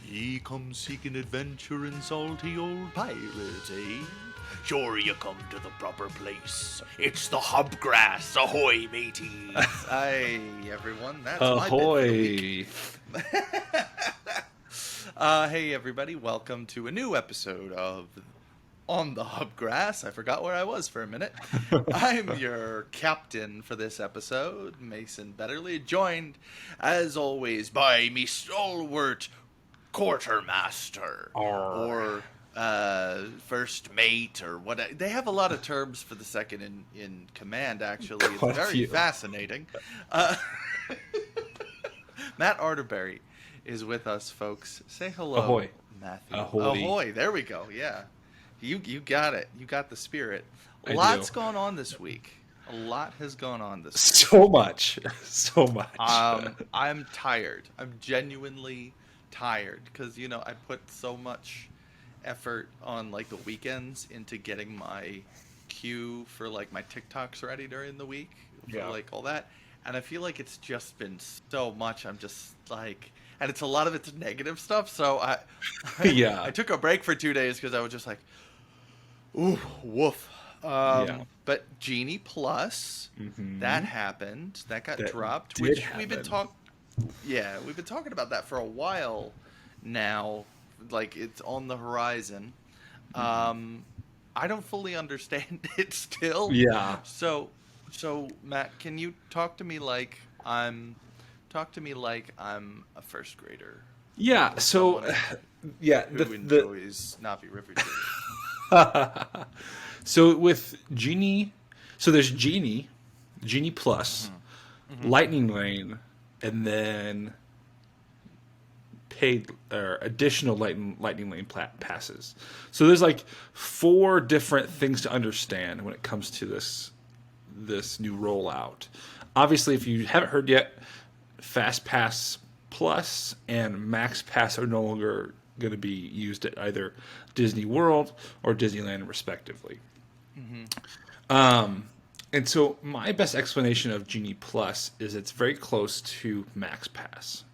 Ye come seeking adventure in salty old pirates, eh? Sure you come to the proper place. It's the Hobgrass, ahoy mateys! Aye, everyone, that's my bit for the week. Ahoy! Hey everybody, welcome to a new episode of On the Hubgrass. I forgot where I was for a minute. I'm your captain for this episode, Mason Betterly, joined, as always, by me stalwart quartermaster, Arr. or first mate, or what. They have a lot of terms for the second in command, actually. It's Quite a very few. fascinating. Uh, Matt Arterberry is with us, folks. Say hello, Ahoy. Matthew. Ahoy. Ahoy. There we go. Yeah. You got it. You got the spirit. I Lots do. going on this week. A lot has gone on this week. So much. So much. I'm tired. I'm genuinely tired because I put so much effort on like the weekends into getting my queue for like my TikToks ready during the week for Yeah. like all that, and I feel like it's just been so much. I'm just like, and it's a lot of it's negative stuff. So Yeah. I took a break for 2 days because I was just like, ooh, woof. Yeah. But Genie Plus, Mhm. that happened. That got That dropped, did which we've been happen. yeah, we've been talking about that for a while now. Like it's on the horizon. Mhm. I don't fully understand it still. Yeah. So Matt, can you talk to me like I'm a first grader Yeah. or So, someone yeah. who The enjoys Navi River. so with Genie, so there's Genie Plus, Mm-hmm. Lightning Lane, and then paid or additional lightning lane passes. So there's like four different things to understand when it comes to this new rollout. Obviously, if you haven't heard yet, FastPass Plus and Max Pass are no longer going to be used at either Disney World or Disneyland, respectively. Mm-hmm. And so my best explanation of Genie Plus is it's very close to Max Pass.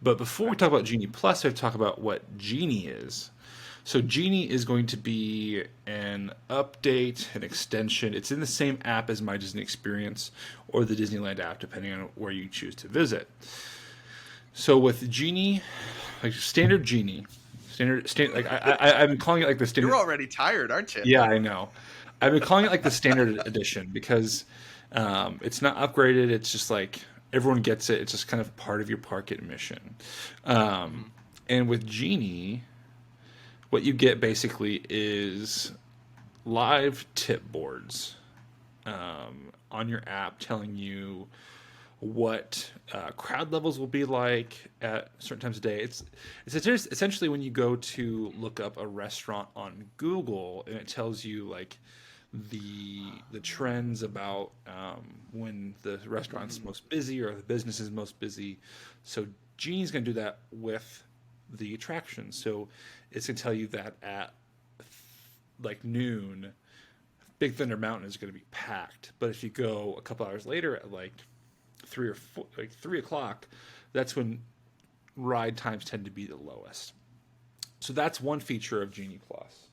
But before we Okay. talk about Genie Plus, we have to talk about what Genie is. So Genie is going to be an update, an extension. It's in the same app as My Disney Experience or the Disneyland app, depending on where you choose to visit. So with Genie, like like I'm calling it like the You're standard. already tired, aren't you? Yeah, I know. I've been calling it like the standard edition because it's not upgraded. It's just like everyone gets it. It's just kind of part of your park admission. Mm-hmm. And with Genie, what you get basically is live tip boards on your app telling you what crowd levels will be like at certain times of day. Essentially when you go to look up a restaurant on Google and it tells you like the trends about when the restaurant's Mm-hmm. most busy or the business is most busy. So Genie's going to do that with the attractions. So it's going to tell you that at like noon, Big Thunder Mountain is going to be packed. But if you go a couple hours later at like 3 o'clock, that's when ride times tend to be the lowest. So that's one feature of Genie Plus.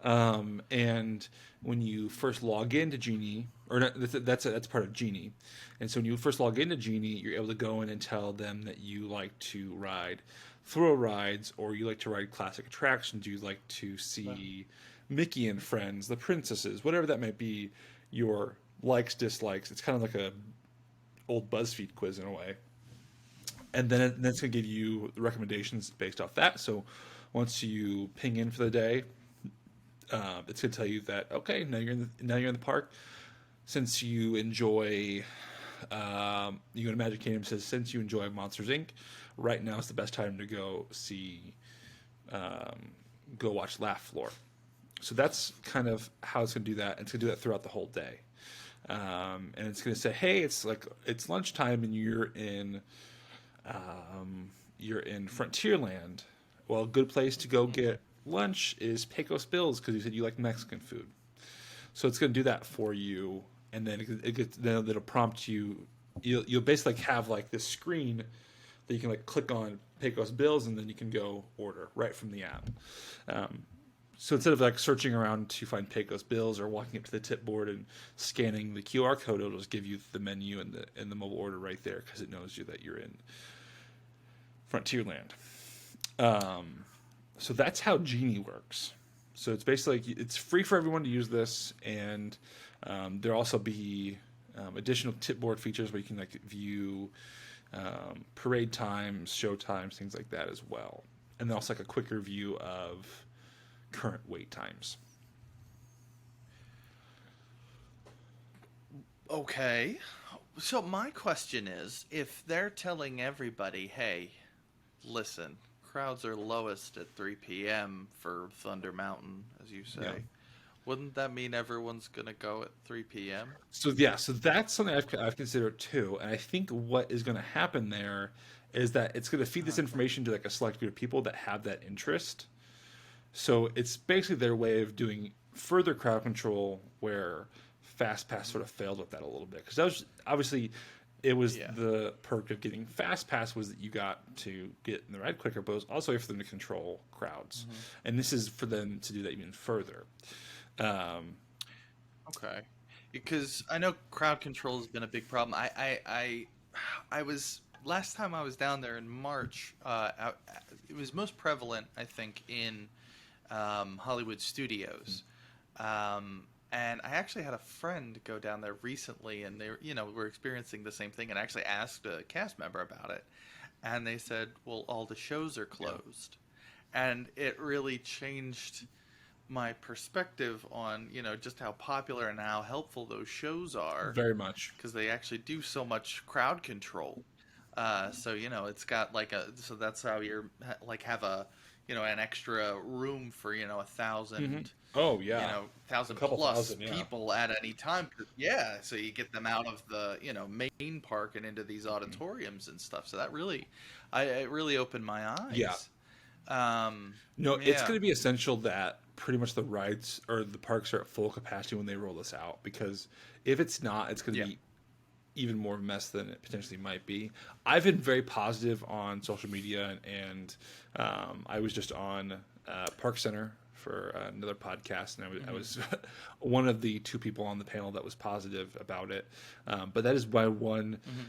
And when you first log into Genie, or not, that's part of Genie, and so when you first log into Genie, you're able to go in and tell them that you like to ride thrill rides, or you like to ride classic attractions, you like to see Mickey and Friends, the princesses, whatever that might be, your likes dislikes. It's kind of like a old BuzzFeed quiz in a way, and then it's going to give you the recommendations based off that. So once you ping in for the day, it's going to tell you that okay, now you're in the park. Since you enjoy, you go to Magic Kingdom. Says since you enjoy Monsters Inc., right now is the best time to go see, go watch Laugh Floor. So that's kind of how it's going to do that. It's going to do that throughout the whole day, and it's going to say, hey, it's lunchtime and you're in Frontierland. Well, a good place to go Mm-hmm. get lunch is Pecos Bills because you said you like Mexican food. So it's going to do that for you, and then then it'll prompt you. You'll basically have like this screen that you can like click on Pecos Bills, and then you can go order right from the app. Um, so instead of like searching around to find Pecos Bills or walking up to the tip board and scanning the QR code, it'll just give you the menu and the mobile order right there because it knows you that you're in Frontierland. So that's how Genie works. So it's basically like, it's free for everyone to use this, and there'll also be additional tip board features where you can like view parade times, show times, things like that as well, and then also like a quicker view of current wait times. Okay. So my question is, if they're telling everybody, hey, listen, crowds are lowest at 3 p.m. for Thunder Mountain, as you say, Yeah. wouldn't that mean everyone's going to go at 3 p.m.? So yeah, so that's something I've considered too, and I think what is going to happen there is that it's going to feed this information to like a select group of people that have that interest. So it's basically their way of doing further crowd control, where FastPass sort of failed with that a little bit, because that was obviously it was Yeah. the perk of getting FastPass was that you got to get in the ride quicker, but it was also for them to control crowds, and this is for them to do that even further. Um, Okay. Because I know crowd control has been a big problem. I was last time I was down there in March. It was most prevalent, I think, in Hollywood Studios. And I actually had a friend go down there recently, and were experiencing the same thing, and actually asked a cast member about it, and they said, "Well, all the shows are closed," and it really changed my perspective on just how popular and how helpful those shows are, very much. because they actually do so much crowd control. So it's got like so that's how you're like have an extra room for a thousand, Oh yeah, a thousand couple plus thousand. Yeah. people at any time. Yeah, so you get them out of the main park and into these auditoriums and stuff. So that really, it really opened my Yeah. eyes. Um, No, it's yeah, going to be essential that pretty much the rides or the parks are at full capacity when they roll this out, because if it's not, it's going to yeah. be even more of a mess than it potentially might be. I've been very positive on social media, and I was just on Park Center for another podcast, and I was one of the two people on the panel that was positive about it. But that is my one Hmm.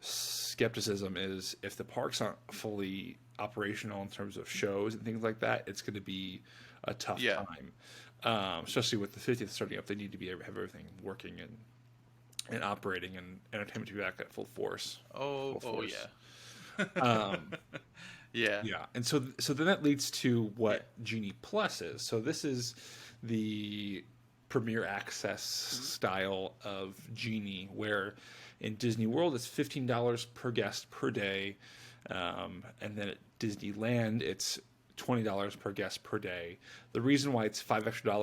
skepticism is if the parks aren't fully operational in terms of shows and things like that, it's going to be a tough Yeah. time. Especially with the 50th starting up, they need to have everything working and operating and entertainment to be back at full force. Oh, Full oh force. yeah. Um, Yeah. yeah, and so then that leads to Yeah. what Genie Plus is. So this is the premier access style of Genie, where in Disney World it's $15 per guest per day, and then at Disneyland it's $20 per guest per day. The reason why it's $5 extra,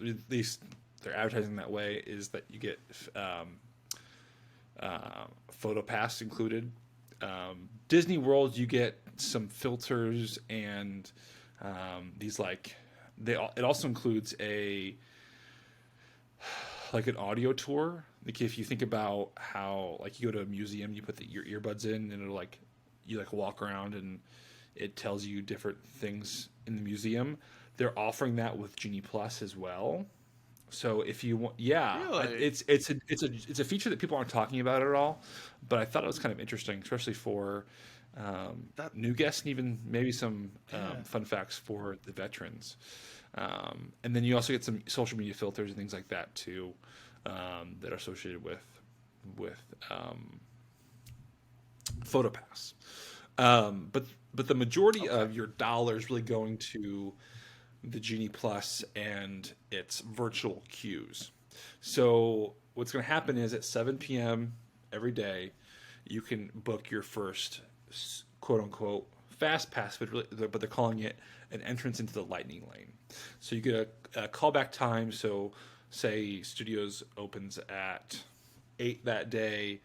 at least they're advertising that way, is that you get photo pass included. Disney World, you get some filters and these like it also includes a like an audio tour. Like if you think about how like you go to a museum, you put your earbuds in, and it'll like you like walk around and it tells you different things in the museum. They're offering that with Genie Plus as well. So if you want, yeah, Really? it's a feature that people aren't talking about at all, but I thought it was kind of interesting, especially for That. new guests and even maybe some Yeah. fun facts for the veterans. And then you also get some social media filters and things like that too, that are associated with PhotoPass. But the majority Okay. of your dollars really going to the Genie Plus and its virtual queues. So what's going to happen is at 7 p.m. every day, you can book your first quote unquote fast pass, but they're calling it an entrance into the lightning lane. So you get a callback time. So say Studios opens at 8 that day,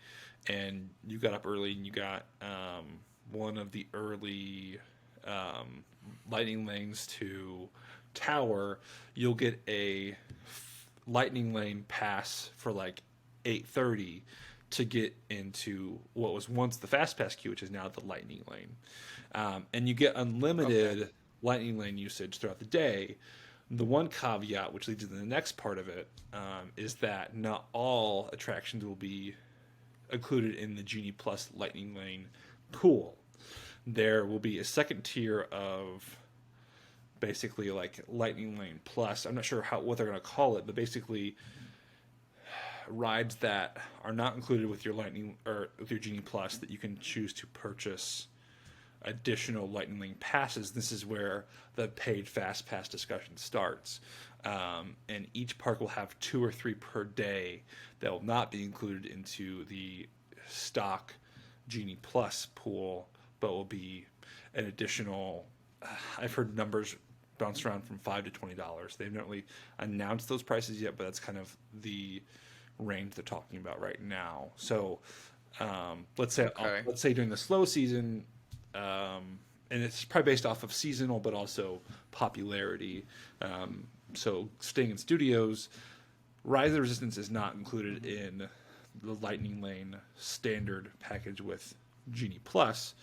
and you got up early and you got one of the early lightning lanes to Tower, you'll get a lightning lane pass for like 8:30 to get into what was once the FastPass queue, which is now the Lightning Lane. And you get unlimited Lightning Lane usage throughout the day. The one caveat, which leads to the next part of it, is that not all attractions will be included in the Genie Plus Lightning Lane pool. There will be a second tier of basically like Lightning Lane Plus. I'm not sure what they're going to call it, but basically rides that are not included with your Lightning or with your Genie Plus that you can choose to purchase additional Lightning Lane passes. This is where the paid Fast Pass discussion starts. And each park will have 2 or 3 per day that will not be included into the stock Genie Plus pool, but will be an additional. I've heard numbers bounce around from $5 to $20. They've not really announced those prices yet, but that's kind of the range they're talking about right now. So let's say during the slow season. And it's probably based off of seasonal, but also popularity. So staying in studios, Rise of the Resistance is not included in the Lightning Lane standard package with Genie Plus.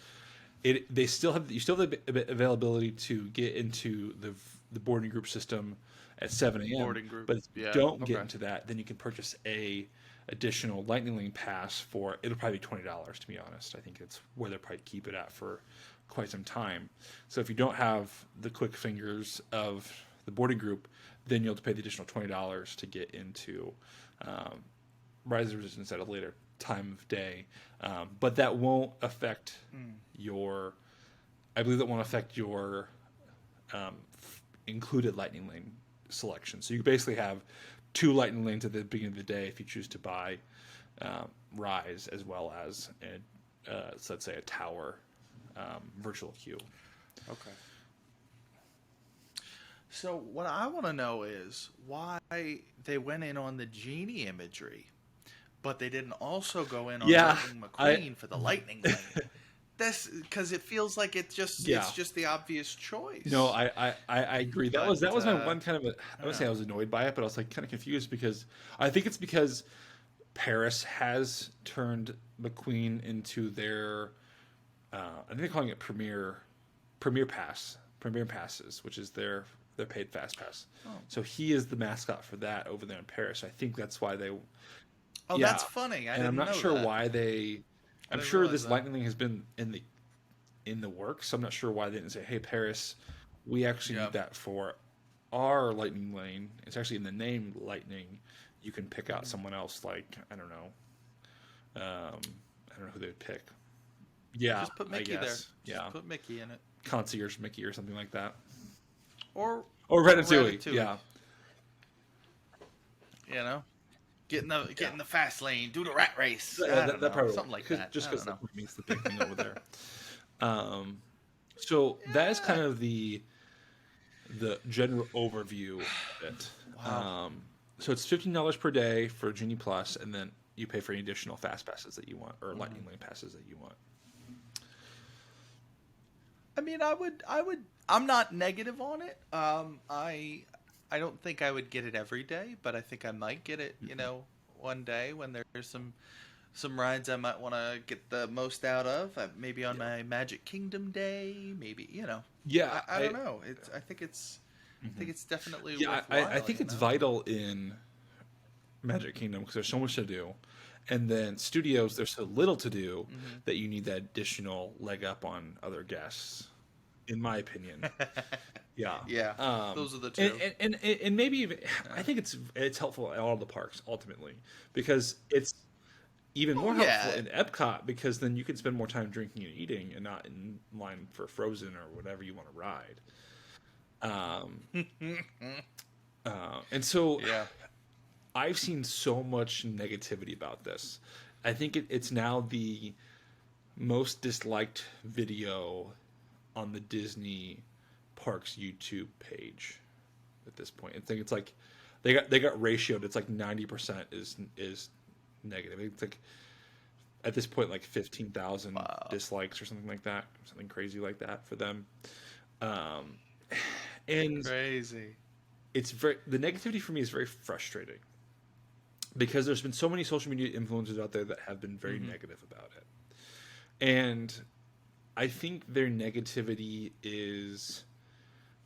You still have the availability to get into the boarding group system at 7 a.m. But if you don't get into that, then you can purchase a additional Lightning Lane pass for it'll probably be $20, to be honest. I think it's where they'll probably keep it at for quite some time. So if you don't have the quick fingers of the boarding group, then you'll have to pay the additional $20 to get into Rise of the Resistance at a later time of day. But that won't affect your. I believe that won't affect your included Lightning Lane selection. So you basically have 2 Lightning Lanes at the beginning of the day if you choose to buy Rise as well as so let's say a tower virtual queue. Okay. So what I want to know is why they went in on the Genie imagery, but they didn't also go in on Lightning McQueen for the Lightning Lane. That's because it feels like it's just the obvious choice. No, I agree. That was my one kind of. I would say I was annoyed by it, but I was like kind of confused because I think it's because Paris has turned McQueen into their. I think they're calling it Premier Passes, which is their paid Fast Pass. Oh. So he is the mascot for that over there in Paris. I think that's why they. Oh, that's funny. I'm not sure why they. I'm sure this Lightning Lane has been in the works. So I'm not sure why they didn't say, "Hey, Paris, we actually need that for our Lightning Lane." It's actually in the name Lightning. You can pick out someone else, like I don't know. I don't know who they'd pick. Yeah, just put Mickey there. Just put Mickey in it. Concierge Mickey or something like that. Or Ratatouille. Yeah. You know. Get in the fast lane, do the rat race. That probably something like that. Just because that means the big thing over there. So that is kind of the general overview of it. Wow. So it's $15 per day for Genie Plus, and then you pay for any additional Fast Passes that you want or Lightning Lane passes that you want. I mean, I would. I'm not negative on it. I don't think I would get it every day, but I think I might get it, one day when there's some rides I might want to get the most out of. Maybe on my Magic Kingdom day, maybe, Yeah, I don't know. I think it's definitely worthwhile. I think it's vital in Magic Kingdom because there's so much to do. And then studios, there's so little to do that you need that additional leg up on other guests, in my opinion. Yeah. Those are the two. And maybe even, I think it's helpful at all the parks ultimately because it's even more helpful in Epcot because then you can spend more time drinking and eating and not in line for Frozen or whatever you want to ride. And so I've seen so much negativity about this. I think it's now the most disliked video on the Disney Parks YouTube page at this point. I think it's like they got ratioed. It's like 90% is negative. It's like at this point like 15,000 dislikes or something like that, something crazy like that for them. And crazy. The negativity for me is very frustrating because there's been so many social media influencers out there that have been very negative about it. And I think their negativity is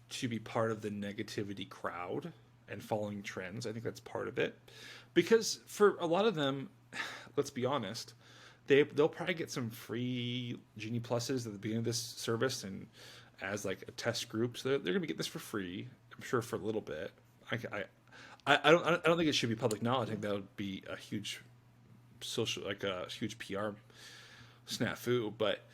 to be part of the negativity crowd and following trends. I think that's part of it. Because for a lot of them, let's be honest, they'll probably get some free Genie Pluses at the beginning of this service and as like a test group. So they're going to get this for free, I'm sure, for a little bit. I don't think it should be public knowledge. I think that would be a huge social, like a huge PR snafu. But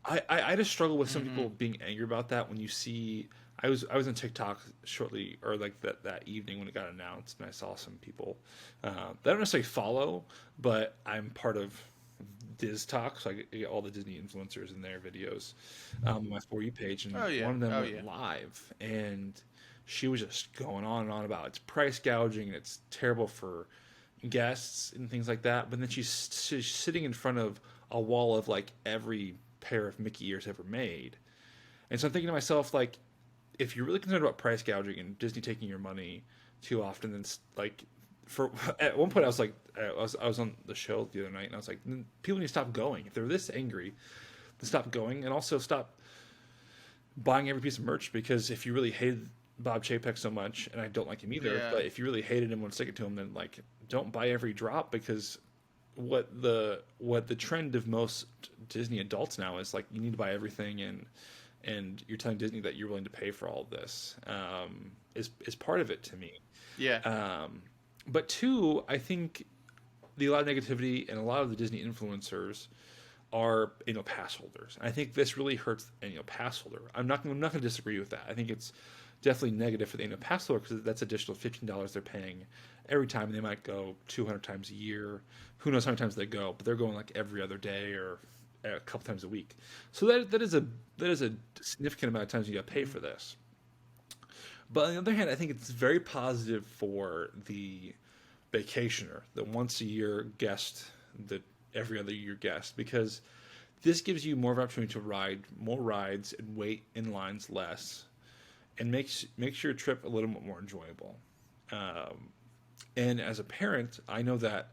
I just struggle with some people being angry about that. When you see, I was on TikTok shortly, or like that evening when it got announced, and I saw some people that I don't necessarily follow, but I'm part of Diz Talk, so I get all the Disney influencers in their videos on my For You page, and Oh yeah. one of them Oh went yeah. live, and she was just going on and on about it's price gouging and it's terrible for guests and things like that. But then she's sitting in front of a wall of like every pair of Mickey ears ever made, and so I'm thinking to myself, like, if you're really concerned about price gouging and Disney taking your money too often, then like, for at one point I was like, I was on the show the other night and I was like, people need to stop going. If they're this angry, then stop going, and also stop buying every piece of merch. Because if you really hated Bob Chapek so much, and I don't like him either, Yeah. but if you really hated him and want to stick it to him, then like, don't buy every drop. Because what the trend of most Disney adults now is like, you need to buy everything, and you're telling Disney that you're willing to pay for all of this, is part of it to me. Yeah. But two, I think a lot of negativity and a lot of the Disney influencers are annual pass holders. I think this really hurts the annual pass holder. I'm not going to disagree with that. I think it's definitely negative for the annual pass holder because that's additional $15 they're paying every time. They might go 200 times a year. Who knows how many times they go, but they're going like every other day or a couple times a week. So that is a significant amount of times you got to pay for this. But on the other hand, I think it's very positive for the vacationer, the once a year guest, the every other year guest, because this gives you more of an opportunity to ride more rides and wait in lines less, and makes your trip a little bit more enjoyable. And as a parent, I know that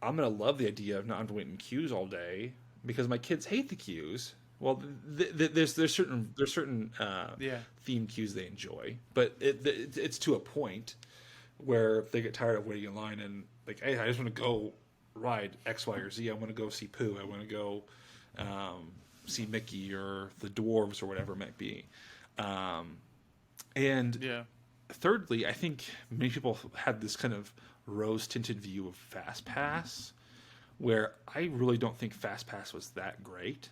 I'm gonna love the idea of not having to wait in queues all day because my kids hate the queues. Well, there's certain Yeah. theme queues they enjoy, but it's to a point where they get tired of waiting in line and like, hey, I just want to go ride X, Y, or Z. I want to go see Pooh. I want to go see Mickey or the dwarves or whatever it might be. And Yeah. thirdly, I think many people have this kind of rose-tinted view of FastPass, where I really don't think FastPass was that great.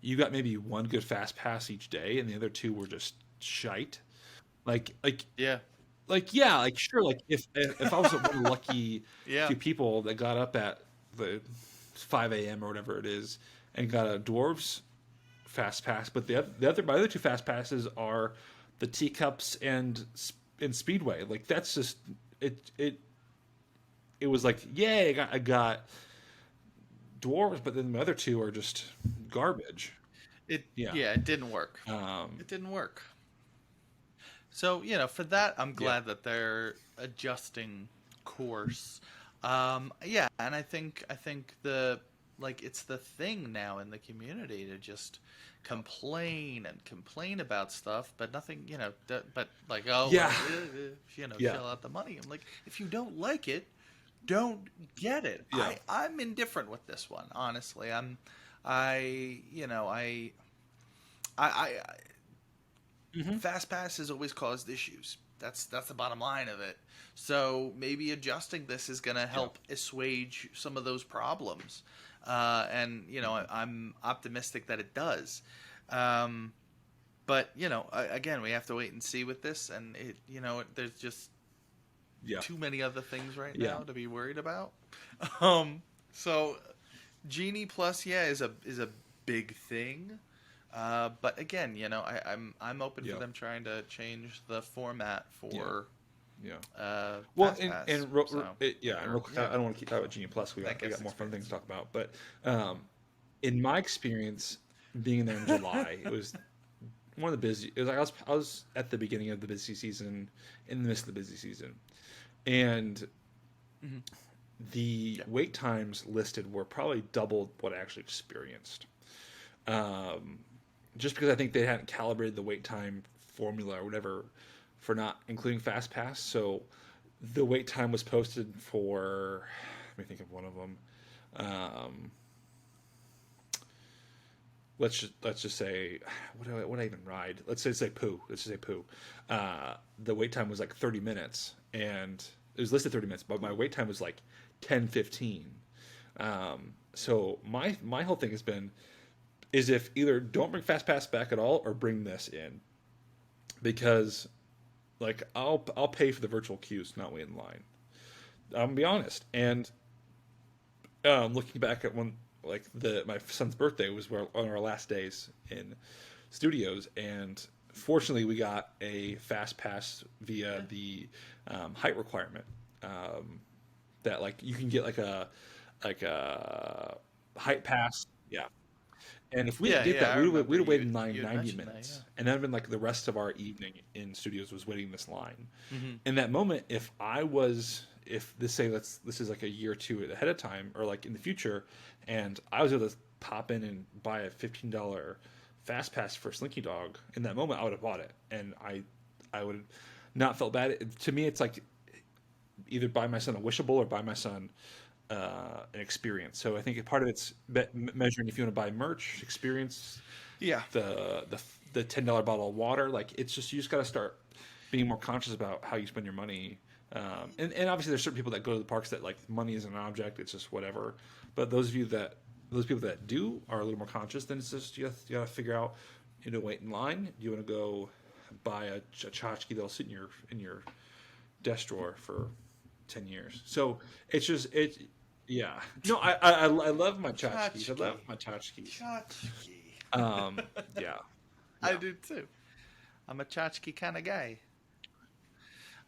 You got maybe one good FastPass each day, and the other two were just shite. Like, like, Yeah. yeah, like sure, like if I was one of the lucky Yeah. few people that got up at the 5 a.m. or whatever it is and got a dwarves fast pass, but my other two fast passes are the teacups and Speedway. Like that's just it was like, yay, I got dwarves, but then the other two are just garbage. Yeah. It didn't work. It didn't work. So, for that, I'm glad that they're adjusting course. Yeah, and I think it's the thing now in the community to just complain and complain about stuff, but nothing, but like, oh, Yeah. well, Yeah. shell out the money. I'm like, if you don't like it, don't get it. Yeah. I'm indifferent with this one, honestly. I, you know, I Fast Pass has always caused issues. That's the bottom line of it. So maybe adjusting this is going to help assuage some of those problems. And I'm optimistic that it does. But again, we have to wait and see with this. And there's just too many other things right now to be worried about. So Genie Plus, is a big thing. But again, I'm open for them trying to change the format for well, FastPass. and real quick, I don't want to keep talking about Genie Plus. We got more fun things to talk about. But in my experience, being there in July, it was one of the busy. It was like I was at the beginning of the busy season, in the midst of the busy season, and the wait times listed were probably double what I actually experienced. Just because I think they hadn't calibrated the wait time formula or whatever for not including FastPass. So the wait time was posted for, let me think of one of them. Let's just say, what do I even ride? Let's say Pooh. Let's just say Pooh. The wait time was like 30 minutes, and it was listed 30 minutes, but my wait time was like 10-15. So my whole thing has been is if either don't bring FastPass back at all or bring this in, because like I'll pay for the virtual queues, not wait in line. I'm gonna be honest. And looking back at when like my son's birthday was on our last days in studios, and fortunately we got a fast pass via the height requirement, that like you can get like a height pass. Yeah. And if we didn't get that, we'd have waited in line 90 minutes. That, And that would have been like the rest of our evening in studios was waiting this line. Mm-hmm. In that moment, if this is like a year or two ahead of time or like in the future, and I was able to pop in and buy a $15 fast pass for Slinky Dog, in that moment I would have bought it, and I would not felt bad. To me, it's like either buy my son a Wishable or buy my son an experience. So I think part of it's measuring if you want to buy merch, experience, the $10 bottle of water. Like it's just you just got to start being more conscious about how you spend your money. And obviously there's certain people that go to the parks that like money is an object, it's just whatever. But those people that do are a little more conscious. Then it's just you got to figure out, wait in line. Do you want to go buy a tchotchke that'll sit in your desk drawer for 10 years? So it's just yeah. No, I love my tchotchkes. I love my tchotchkes. Yeah. I do too. I'm a tchotchke kind of guy.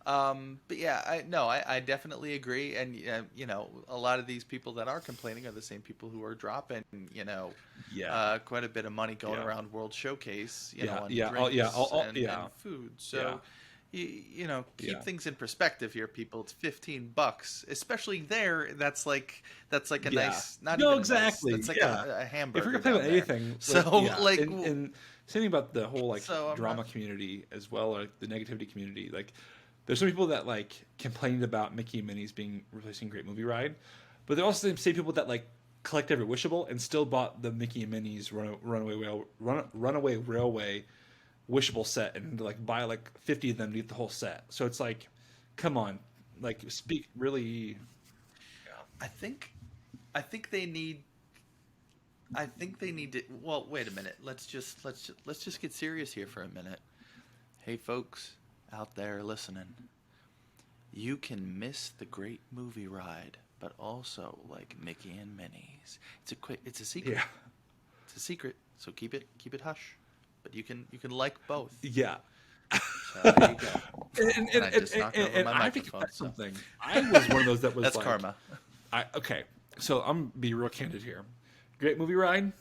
But yeah, I definitely agree. And, a lot of these people that are complaining are the same people who are dropping, quite a bit of money going around World Showcase, on drinks and food. So, keep things in perspective here, people. It's $15, especially there. That's like a nice, not even exactly. Nice, that's like a hamburger. If we're gonna play with anything, and something about the whole drama community as well, like the negativity community, like. There's some people that like complained about Mickey and Minnie's being replacing Great Movie Ride, but there are also the same people that like collect every Wishable and still bought the Mickey and Minnie's Runaway Railway Wishable set and like buy like 50 of them to get the whole set. So it's like, come on, like speak really. Yeah. I think they need to. Well, wait a minute. Let's just get serious here for a minute. Hey, folks out there listening, you can miss the Great Movie Ride, but also like Mickey and Minnie's. It's a secret. Yeah. It's a secret. So keep it hush. But you can like both. Yeah. So there you go. And I just knocked over my microphone. Something. I was one of those that was that's like, karma. Okay, so I'm be real candid here. Great Movie Ride.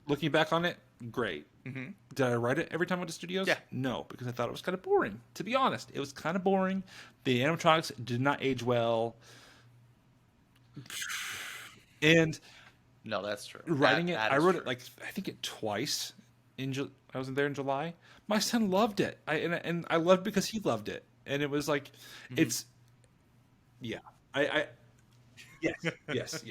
Looking back on it, great. Mm-hmm. Did I ride it every time I went to studios? Yeah. No, because I thought it was kind of boring. To be honest, it was kind of boring. The animatronics did not age well. And no, that's true. Riding it, I rode it like I think it twice. I was there in July. My son loved it. And I loved it because he loved it. And it was like, it's, yeah. Yes.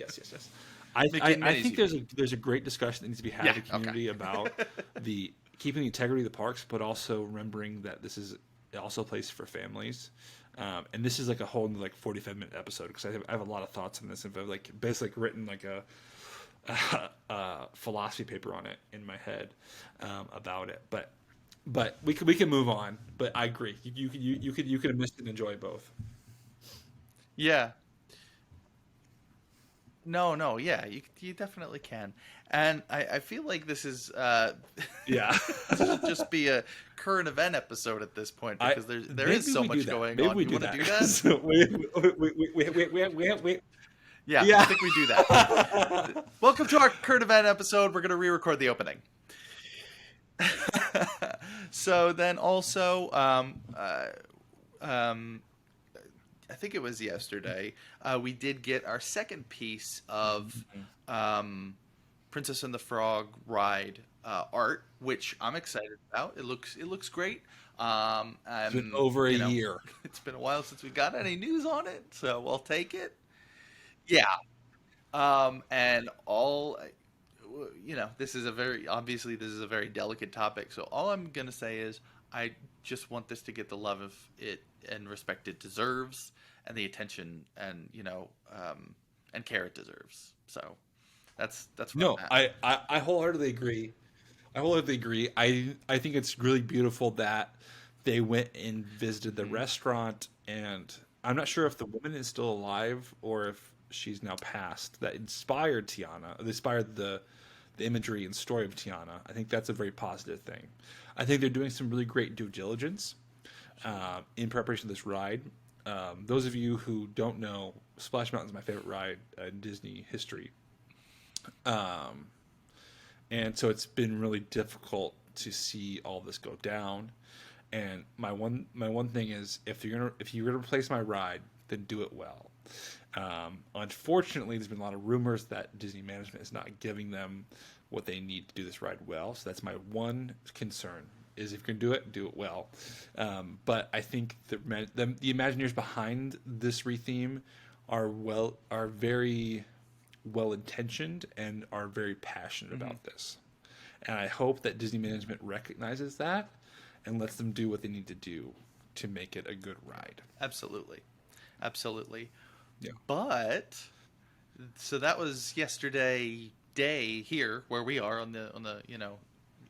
I think there's a great discussion that needs to be had in the community about the keeping the integrity of the parks, but also remembering that this is also a place for families. And this is like a whole new 45-minute episode because I have a lot of thoughts on this. I've like basically written like a philosophy paper on it in my head about it. But we can move on. But I agree. You could miss and enjoy both. Yeah. No, yeah, you definitely can, and I feel like this is this will just be a current event episode at this point because there is so much going on. Maybe we want to do that? Wait. Yeah, I think we do that. Welcome to our current event episode. We're going to re-record the opening. So then also, I think it was yesterday, we did get our second piece of Mhm. um, Princess and the Frog ride art, which I'm excited about. It looks great. It's been over a You know, year. it's been a while since we got any news on it, so we'll take it. Yeah. And all, this is a very obviously this is a very delicate topic. So all I'm gonna say is I just want this to get the love of it and respect it deserves, and the attention and care it deserves. So that's where No, I'm at. I wholeheartedly agree. I wholeheartedly agree. I think it's really beautiful that they went and visited the Hmm. restaurant, and I'm not sure if the woman is still alive or if she's now passed. That inspired Tiana. That inspired the imagery and story of Tiana. I think that's a very positive thing. I think they're doing some really great due diligence Absolutely. in preparation of this ride. Those of you who don't know, Splash Mountain is my favorite ride in Disney history. Um, and so it's been really difficult to see all this go down. And my one thing is, if you're gonna replace my ride, then do it well. Unfortunately, there's been a lot of rumors that Disney management is not giving them what they need to do this ride well. So that's my one concern: is if you can do it well. But I think the Imagineers behind this retheme are very well intentioned and are very passionate Hmm. about this. And I hope that Disney management recognizes that and lets them do what they need to do to make it a good ride. Absolutely. Absolutely. Yeah. But so that was yesterday day here where we are on the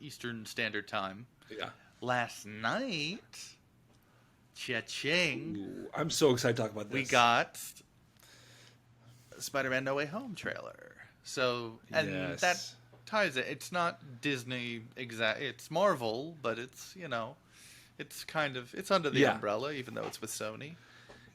Eastern Standard Time. Yeah. Last night, cha-ching, Ooh, I'm so excited to talk about we this. got Spider-Man No Way Home trailer. So, and that Yes. ties it. It's not Disney exact. It's Marvel, but it's under the Yeah. umbrella, even though it's with Sony,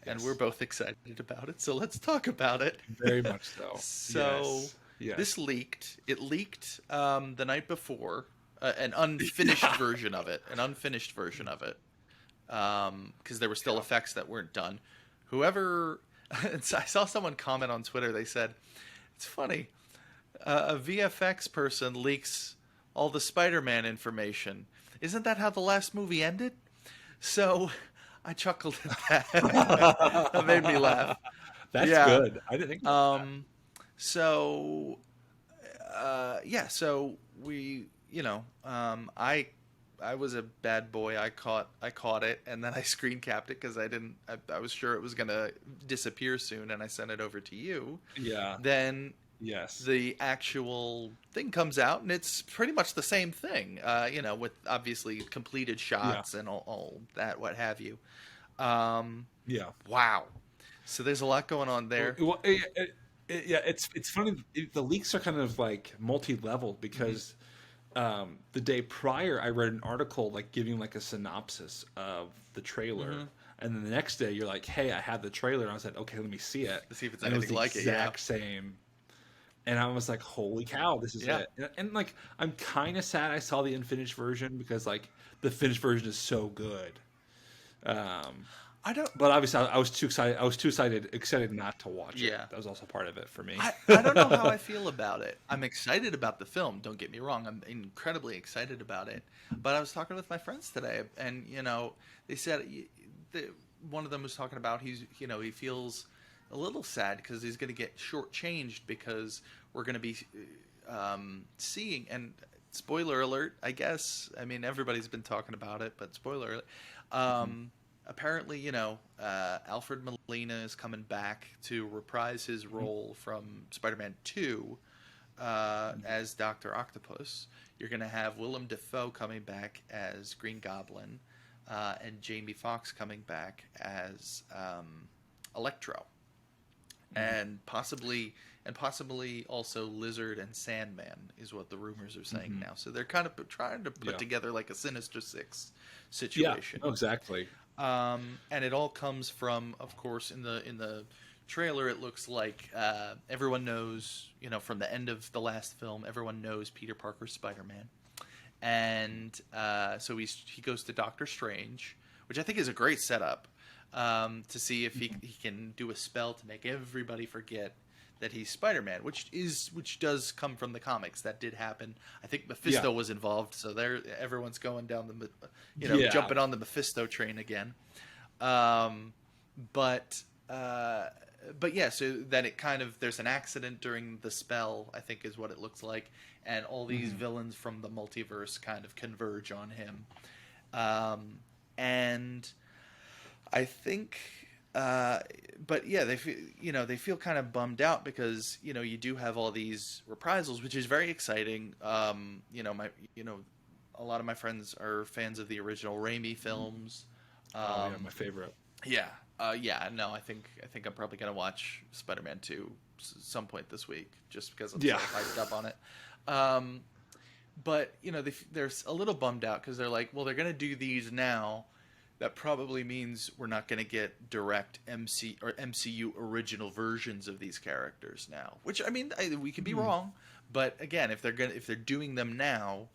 and we're Yes. both excited about it. So let's talk about it. Very much so. So Yes. Yes. this leaked. It leaked the night before, an unfinished Yeah. version of it. An unfinished version of it, because there were still Yeah. effects that weren't done. Whoever, I saw someone comment on Twitter. They said, "It's funny. A VFX person leaks all the Spider-Man information. Isn't that how the last movie ended?" So I chuckled at that. That made me laugh. That's Yeah. good. I didn't think about that. Um. So yeah. So we, I was a bad boy. I caught it, and then I screen capped it because I was sure it was gonna disappear soon, and I sent it over to you. Yeah. Then Yes. the actual thing comes out, and it's pretty much the same thing. With obviously completed Yeah. shots and all that, what have you. Um, Yeah. wow. So there's a lot going on there. Well, yeah, it's funny. The leaks are kind of like multi-level Hmm. because the day prior, I read an article like giving like a synopsis of the trailer, Hmm. and then the next day you're like, "Hey, I had the trailer," and I said, "Okay, let me see it," To see if it's and it was anything the like it. Yeah. exact same. And I was like, "Holy cow, this is Yeah. it!" And like, I'm kind of sad I saw the unfinished version because like the finished version is so good. Um, I don't. but obviously, I was too excited. I was too excited not to watch it. Yeah. That was also part of it for me. I don't know how I feel about it. I'm excited about the film. Don't get me wrong. I'm incredibly excited about it. But I was talking with my friends today, and they said the, one of them was talking about he feels a little sad because he's going to get shortchanged because we're going to be seeing, and spoiler alert, I guess. I mean, everybody's been talking about it, but spoiler alert. Mhm. Apparently, Alfred Molina is coming back to reprise his Mhm. role from Spider-Man 2 as Dr. Octopus. You're going to have Willem Dafoe coming back as Green Goblin, and Jamie Foxx coming back as Electro, Mhm. and possibly also Lizard and Sandman is what the rumors are saying Mhm. now. So they're kind of trying to put Yeah. together like a Sinister Six Yeah. situation. No, exactly. And it all comes from, of course, in the trailer. It looks like everyone knows, from the end of the last film, everyone knows Peter Parker's Spider-Man, and so he goes to Doctor Strange, which I think is a great setup. to see if he can do a spell to make everybody forget that he's Spider-Man, which does come from the comics. That did happen. I think Yeah. Mephisto was involved, so everyone's going down Yeah. jumping on the Mephisto train again. Um, but but yeah, so that it kind of there's an accident during the spell, I think is what it looks like, and all these Hmm. villains from the multiverse kind of converge on him. And I think, uh, but yeah, they feel kind of bummed out because you do have all these reprisals, which is very exciting. A lot of my friends are fans of the original Raimi films. Oh yeah, Um, my favorite. yeah, yeah. No, I think I'm probably gonna watch Spider-Man 2 some point this week just because I'm so Yeah. hyped up on it. Um, but they're a little bummed out because they're like, well, they're gonna do these now. That probably means we're not gonna get direct MCU original versions of these characters now. Which I mean, we could be Hmm. wrong, but again, if they're doing them now,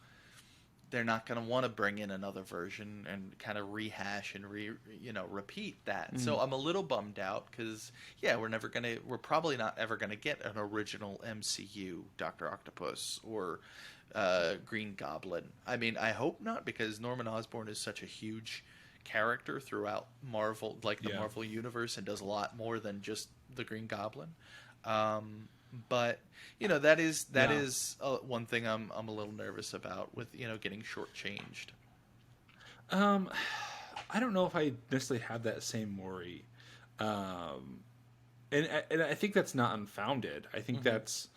they're not going to want to bring in another version and kind of rehash and repeat that. Hmm. So I'm a little bummed out because yeah, we're probably not ever gonna get an original MCU Doctor Octopus or Green Goblin. I mean, I hope not because Norman Osborn is such a huge character throughout Marvel, like the Yeah. Marvel universe, and does a lot more than just the Green Goblin. Um, but that Yeah. is one thing I'm a little nervous about with getting shortchanged. Um, I don't know if I necessarily have that same worry. Um, and I think that's not unfounded. I think Hmm. that's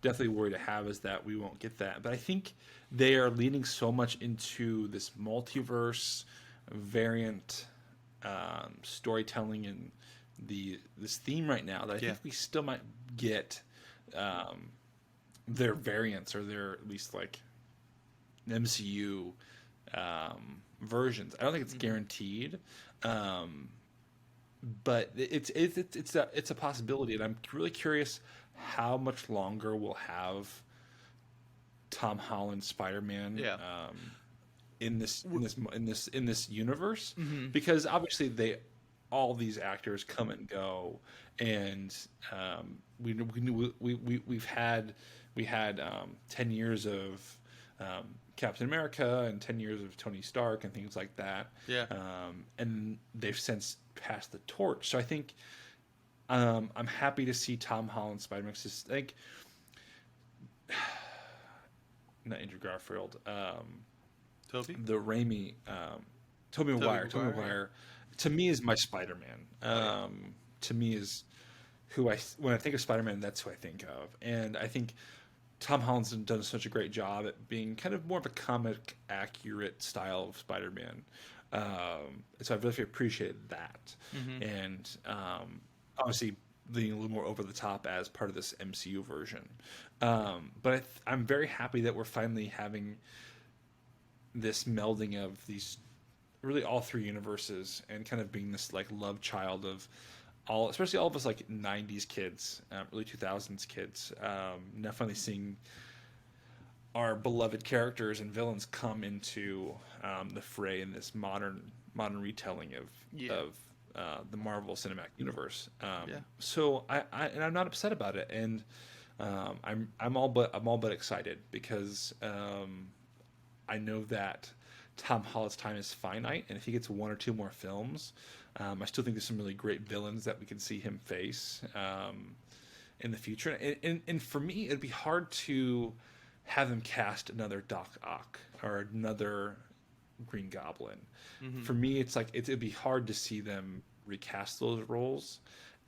definitely worry to have is that we won't get that. But I think they are leaning so much into this multiverse variant storytelling and this theme right now that I Yeah. think we still might get um, their variants or their at least like MCU versions. I don't think it's Hmm. guaranteed, um, but it's a possibility, and I'm really curious how much longer we'll have Tom Holland Spider Man Yeah. in this universe, Hmm. because obviously they all these actors come and go, and we had 10 years of Captain America and 10 years of Tony Stark and things like that, Yeah. and they've since passed the torch. So I think I'm happy to see Tom Holland Spider Man. Like not Andrew Garfield. Toby. The Raimi, Tobey Toby Maguire. Tobey Maguire. Yeah. Maguire, to me is my Spider Man. Oh yeah. To me is who when I think of Spider Man, that's who I think of, and I think Tom Holland's done such a great job at being kind of more of a comic accurate style of Spider Man. So I really appreciated that, Hmm. and obviously being a little more over the top as part of this MCU version. But I'm very happy that we're finally having this melding of these really all three universes and kind of being this like love child of all, especially all of us like 90s kids, early 2000s kids, now finally seeing our beloved characters and villains come into the fray in this modern retelling Yeah. of the Marvel Cinematic Universe. Yeah. So I'm not upset about it, and I'm all but excited because I know that Tom Holland's time is finite, and if he gets one or two more films, I still think there's some really great villains that we can see him face in the future. And for me, it'd be hard to have him cast another Doc Ock or another Green Goblin. Hmm. For me, it's like it'd be hard to see them recast those roles.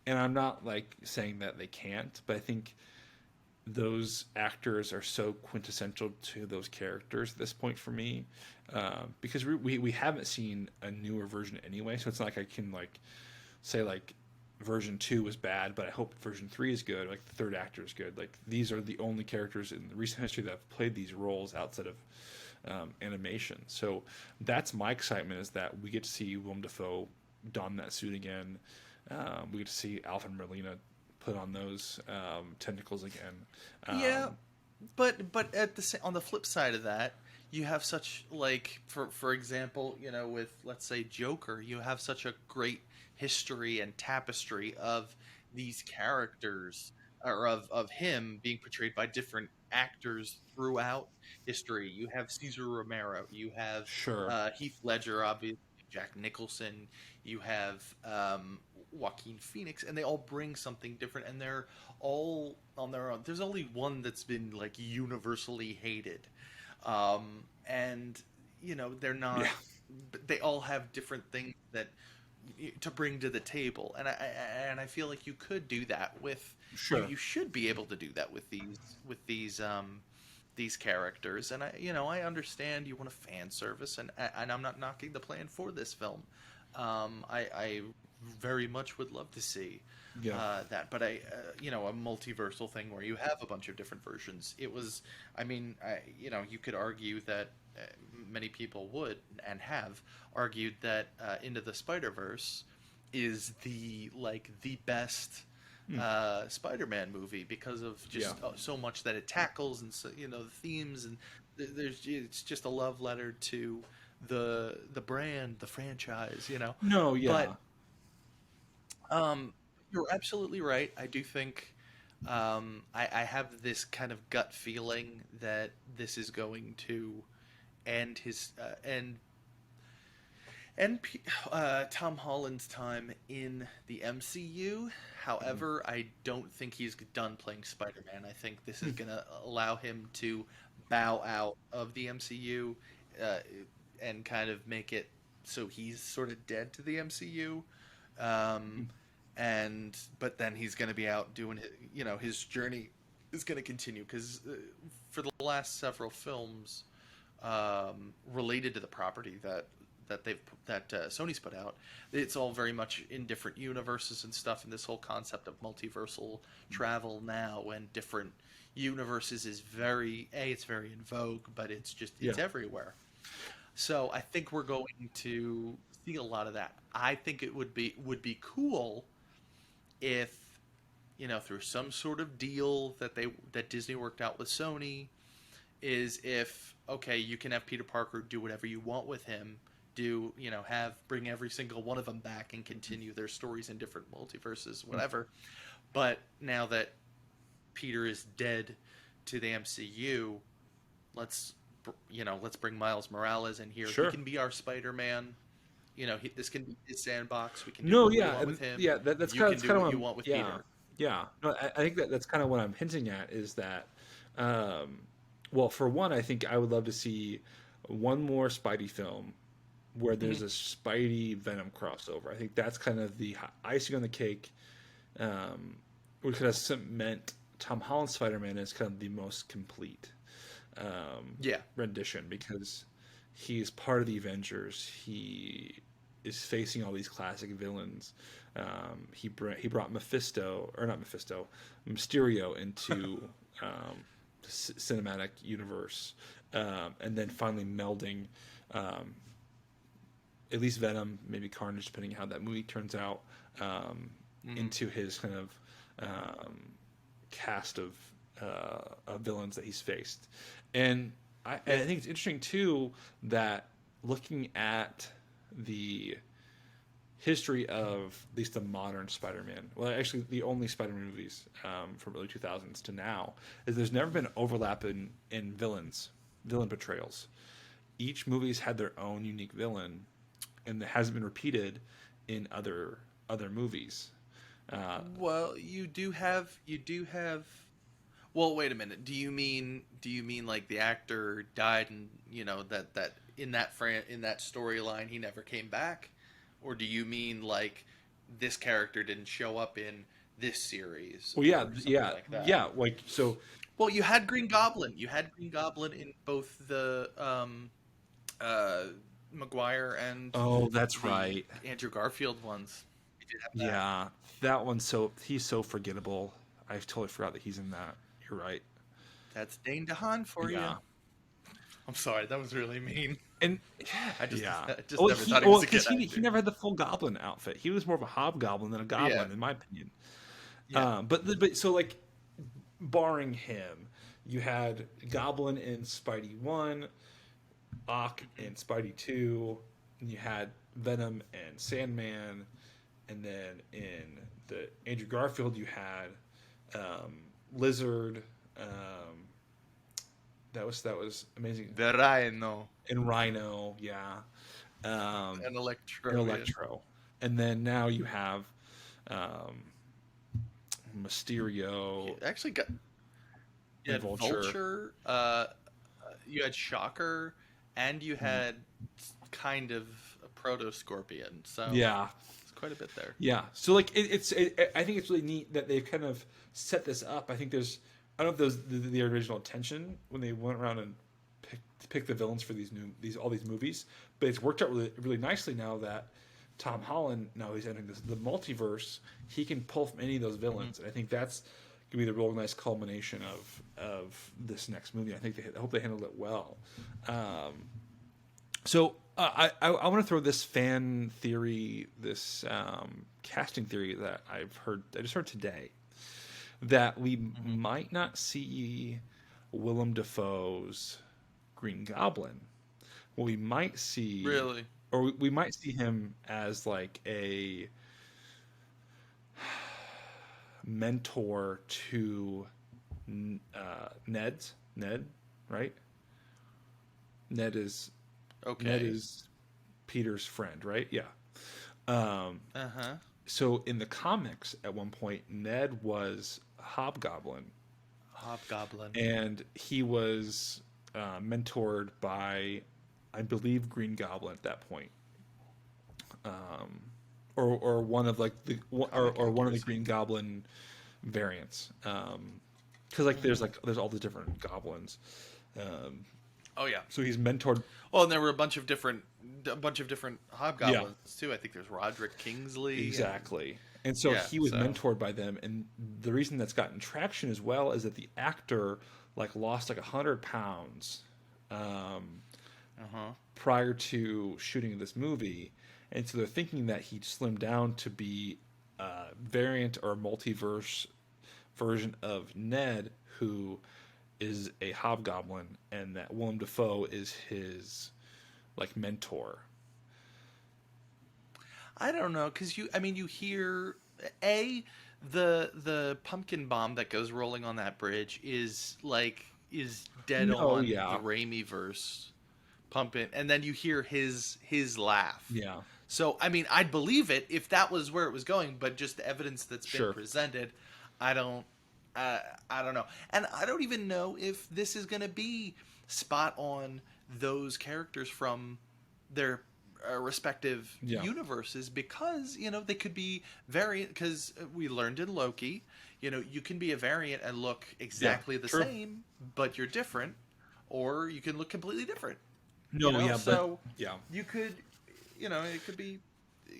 And I'm not like saying that they can't, but I think those actors are so quintessential to those characters at this point for me, because we haven't seen a newer version anyway, so it's not like I can like say like version 2 was bad but I hope version 3 is good, like the third actor is good. Like these are the only characters in the recent history that have played these roles outside of animation. So that's my excitement, is that we get to see Willem Dafoe don that suit again. We get to see Alfred Molina put on those tentacles again. Yeah. Um, But on the flip side of that, you have such like for example, with let's say Joker, you have such a great history and tapestry of these characters, or of him being portrayed by different actors throughout history. You have Caesar Romero, you have Sure. Heath Ledger, obviously, Jack Nicholson, you have Joaquin Phoenix, and they all bring something different, and they're all on their own. There's only one that's been like universally hated, and they're Yeah. not. They all have different things that to bring to the table, and I feel like you could do that with Sure. you should be able to do that with these characters. And I understand you want a fan service, and I'm not knocking the plan for this film. I very much would love to see Yeah. that, but a multiversal thing where you have a bunch of different versions. It was, I mean, you could argue that many people would and have argued that Into the Spider-Verse is the best Spider-Man movie because of just Yeah. so much that it tackles, and so, the themes, and it's just a love letter to the brand, the franchise. No, But yeah. you're absolutely right. I do think I have this kind of gut feeling that this is going to end his Tom Holland's time in the MCU. Mhm. However, I don't think he's done playing Spider-Man. I think this is Hmm. going to allow him to bow out of the MCU, uh, and kind of make it so he's sort of dead to the MCU. Um, but then he's going to be out doing his journey is going to continue because for the last several films related to the property that Sony's put out. It's all very much in different universes and stuff, and this whole concept of multiversal travel now and different universes is it's very in vogue, but Yeah. it's everywhere. So I think we're going to see a lot of that. I think it would be cool if through some sort of deal that Disney worked out with Sony, is if okay, you can have Peter Parker do whatever you want with him, do have bring every single one of them back and continue their stories in different multiverses, whatever. But now that Peter is dead to the MCU, let's let's bring Miles Morales in here. He Sure. can be our Spider-Man. This can be his sandbox. We can do No, what we yeah, want with and him. yeah, that's You kind of can that's do kind of what what you I'm. want with Yeah, Peter. yeah. No, I think that's kind of what I'm hinting at is that, um, well, for one, I think I would love to see one more Spidey film where Mm-hmm. there's a Spidey Venom crossover. I think that's kind of the icing on the cake. Um, we could have cement Tom Holland's Spider-Man as kind of the most complete Yeah. rendition because he's part of the Avengers. He is facing all these classic villains. He brought Mephisto, or not Mephisto, Mysterio into the cinematic universe, and then finally melding um, at least Venom, maybe Carnage, depending on how that movie turns out, um, Mm-hmm. into his kind of um, cast of villains that he's faced. And I Yeah. think it's interesting too that looking at the history of at least the modern Spider-Man, well, actually the only Spider-Man movies from early 2000s to now, is there's never been overlap in villain portrayals. Each movie's had their own unique villain, and it hasn't been repeated in other movies. Uh, Well, you do have. Well, wait a minute. Do you mean like the actor died, and that in that storyline he never came back, or do you mean like this character didn't show up in this series well, yeah, or something yeah, like that? yeah. Like so. Well, you had Green Goblin. You had Green Goblin in both the uh Maguire and Oh, that's the right. Andrew Garfield ones. You did have that. Yeah, that one's he's so forgettable. I totally forgot that he's in that. You're right. That's Dane DeHaan for you. Yeah, I'm sorry, that was really mean. and I just yeah. I just Well, never thought he was a because good he actor. never had the full goblin outfit. He was more of a hobgoblin than a Yeah, goblin, in my opinion. yeah. But so like, barring him, you had Goblin in Spidey 1, Ock and Spidey 2, and you had Venom and Sandman, and then in the Andrew Garfield you had Lizard. That was amazing. The Rhino And Rhino, yeah, and and Electro. Yeah. Electro, and then now you have um, Mysterio You actually got you and had Vulture. Vulture, you had Shocker, and you Mm. had kind of a Proto Scorpion. So Yeah, it's quite a bit there. yeah. So like I think it's really neat that they've kind of set this up. I think there's I don't know if there's the original intention when they went around and pick the villains for these all these movies, but it's worked out really nicely now that Tom Holland, now he's entering the multiverse, he can pull from any of those Mm-hmm. villains, and I think that's gonna be the real nice culmination of this next movie. I hope they handled it well. So I want to throw this fan theory, this casting theory that I just heard today, that we Mm-hmm. might not see Willem Dafoe's Green Goblin. What we might see, Really? or we might see him as like a mentor to Ned, right? Ned is Ned Okay. is Peter's friend, right? Yeah. Um, Uh huh. so in the comics, at one point, Ned was Hobgoblin, Hobgoblin. and he was mentored by, I believe, Green Goblin at that point, or one of like Comic or one of the accuracy. Green Goblin variants, because like Mm-hmm. there's all the different goblins. Oh yeah. So he's mentored. Oh, and there were a bunch of different Yeah, hobgoblins too. I think there's Roderick Kingsley and exactly. And so yeah. he was So mentored by them, and the reason that's gotten traction as well is that the actor like lost like 100 pounds uh huh. prior to shooting this movie, and so they're thinking that he slimmed down to be a variant or multiverse version of Ned, who is a hobgoblin, and that Willem Dafoe is his like mentor. I don't know because I mean, you hear a the pumpkin bomb that goes rolling on that bridge is dead No, on the yeah, Raimi verse pumping, and then you hear his laugh. yeah, So I mean, I'd believe it if that was where it was going, but just the evidence that's been sure, presented, I don't, uh, I don't know, and I don't even know if this is going to be spot on those characters from their respective yeah, universes because they could be variant because we learned in Loki, you can be a variant and look yeah, exactly the true. same, but you're different, or you can look completely different. No, yeah, but So yeah, you could, it could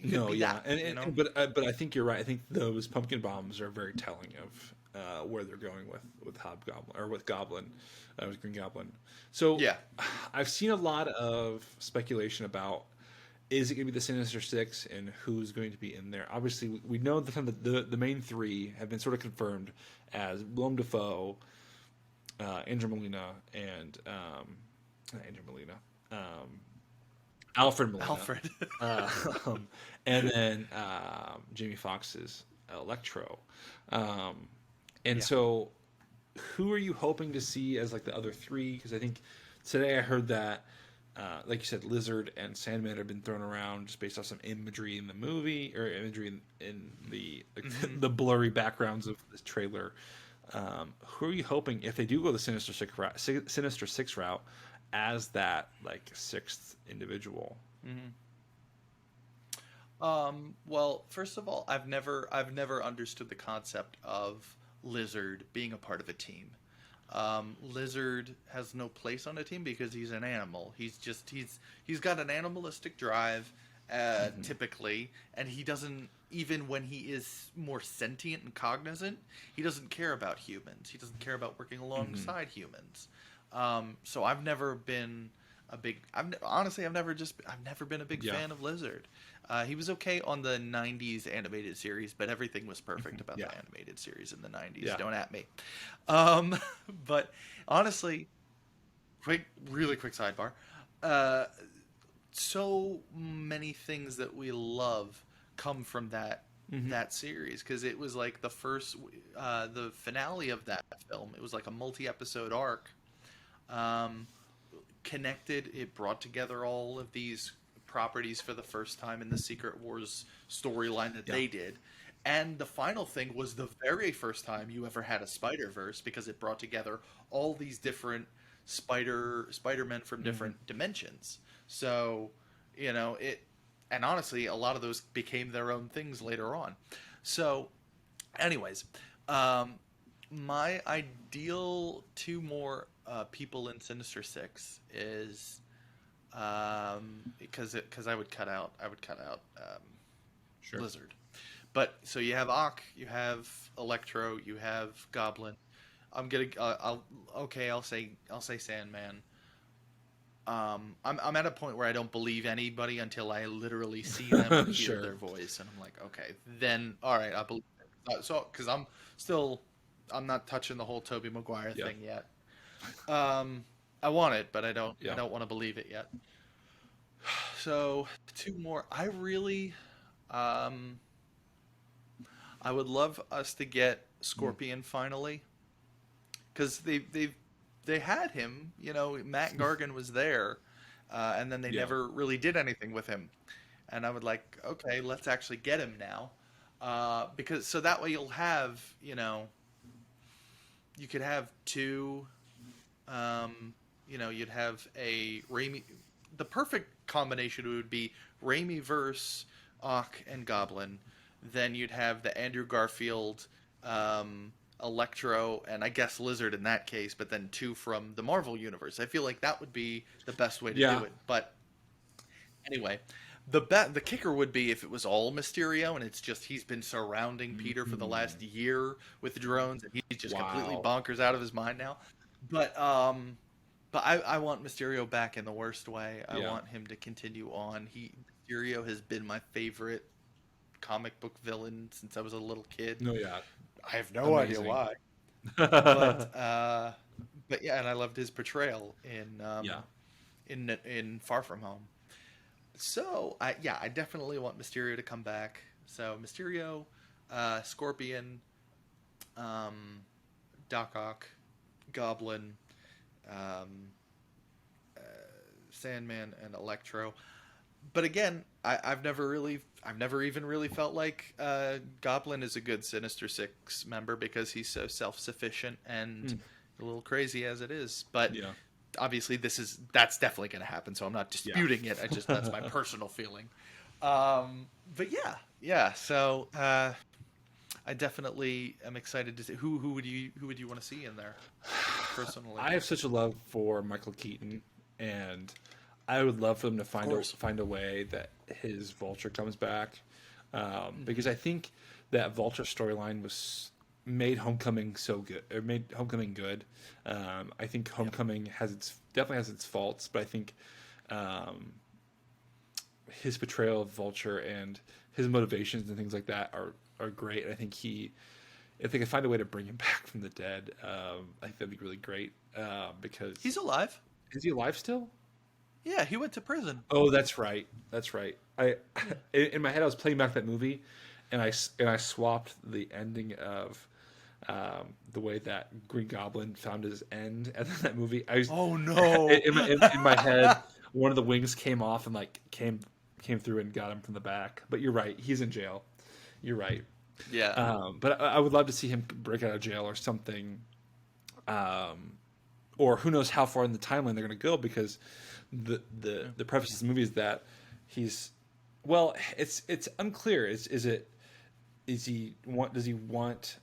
no, be yeah, that, but I think you're right. I think those pumpkin bombs are very telling of where they're going with Hobgoblin or with Goblin, with Green Goblin. So Yeah. I've seen a lot of speculation about is it going to be the Sinister Six and who's going to be in there. Obviously, we know the main three have been sort of confirmed as Willem Dafoe, Andrew Molina, and not Andrew Molina. Um, Alfred Molina, Alfred. uh, and then Jamie Foxx's Electro. Um, and Yeah. so, who are you hoping to see as like the other three? Because I think today I heard that, like you said, Lizard and Sandman have been thrown around just based off some imagery in the movie or imagery in the like, Hmm. the blurry backgrounds of the trailer. Who are you hoping if they do go the Sinister Six route as that like sixth individual? Hmm. Well, first of all, I've never understood the concept of Lizard being a part of a team. Lizard has no place on a team because he's an animal. He's got an animalistic drive, Hmm. typically, and he doesn't even when he is more sentient and cognizant, he doesn't care about humans. He doesn't care about working Hmm. alongside humans. So I've never been a big. Honestly, I've never been a big Yeah. fan of Lizard. He was okay on the '90s animated series, but everything was perfect about Yeah. the animated series in the '90s. Yeah. Don't at me. Um, but honestly, really quick sidebar. uh, so many things that we love come from Hmm. that series because it was like the finale of that film. It was like a multi-episode arc. Um, Connected. It brought together all of these properties for the first time in the Secret Wars storyline that Yeah. they did. And the final thing was the very first time you ever had a Spider Verse because it brought together all these different Spider-Men from Hmm. different dimensions. So, it, and honestly, a lot of those became their own things later on. So, anyways, um, my ideal two more people in Sinister Six is because I would cut out Sure. Lizard. But so you have Ock, you have Electro, you have Goblin. I'll say Sandman. I'm at a point where I don't believe anybody until I literally see them or hear Sure. their voice, and I'm like, okay, then all right, I believe it. So because still, I'm not touching the whole Tobey Maguire Yeah. thing yet. Um, I want it, but I don't. I Yeah. don't want to believe it yet. So two more. Um, I would love us to get Mm. Scorpion finally, because they had him. Matt Gargan was there, and then they Yeah. never really did anything with him. And I would like, okay, let's actually get him now, because so that way you could have two. You'd have a Raimi. The perfect combination would be Raimi verse Ock and Goblin. Then you'd have the Andrew Garfield, Electro, and I guess Lizard in that case. But then two from the Marvel universe. I feel like that would be the best way to Yeah. do it. But anyway, the kicker would be if it was all Mysterio and it's just he's been surrounding Peter for the last Mhm. year with drones and he's just completely Wow. bonkers out of his mind now. But I want Mysterio back in the worst way. I Yeah. want him to continue on. Mysterio has been my favorite comic book villain since I was a little kid. No, yeah. I have no idea Amazing. why, but uh, but yeah, and I loved his portrayal Yeah. in Far From Home. So I definitely want Mysterio to come back. So Mysterio, Scorpion, um, Doc Ock, Goblin, um, Sandman, and Electro. But again, I've never even really felt like Goblin is a good Sinister Six member because he's so self-sufficient and Mm. a little crazy as it is. But Yeah. obviously, that's definitely going to happen. So I'm not Yeah. disputing it. That's my personal feeling. But yeah. So I definitely am excited to see who would you want to see in there personally. I have such a love for Michael Keaton, and I would love for them to Of course. find a way that his Vulture comes back, Hmm. because I think that Vulture storyline was made Homecoming so good, or made Homecoming good. I think Yep. Homecoming definitely has its faults, but I think um, his portrayal of Vulture and his motivations and things like that are great. And I think if they could find a way to bring him back from the dead, I think that'd be really great. Because He's alive. is he alive still? Yeah, he went to prison. Oh, that's right. That's right. I Yeah. in my head I was playing back that movie, and I swapped the ending of the way that Green Goblin found his end, and then that movie. Oh no. In my head, one of the wings came off and like came through and got him from the back. But you're right. He's in jail. You're right. Yeah. But I would love to see him break out of jail or something, um, or who knows how far in the timeline they're going to go because Yeah. the preface of the movie is that he's well, it's unclear. Does he want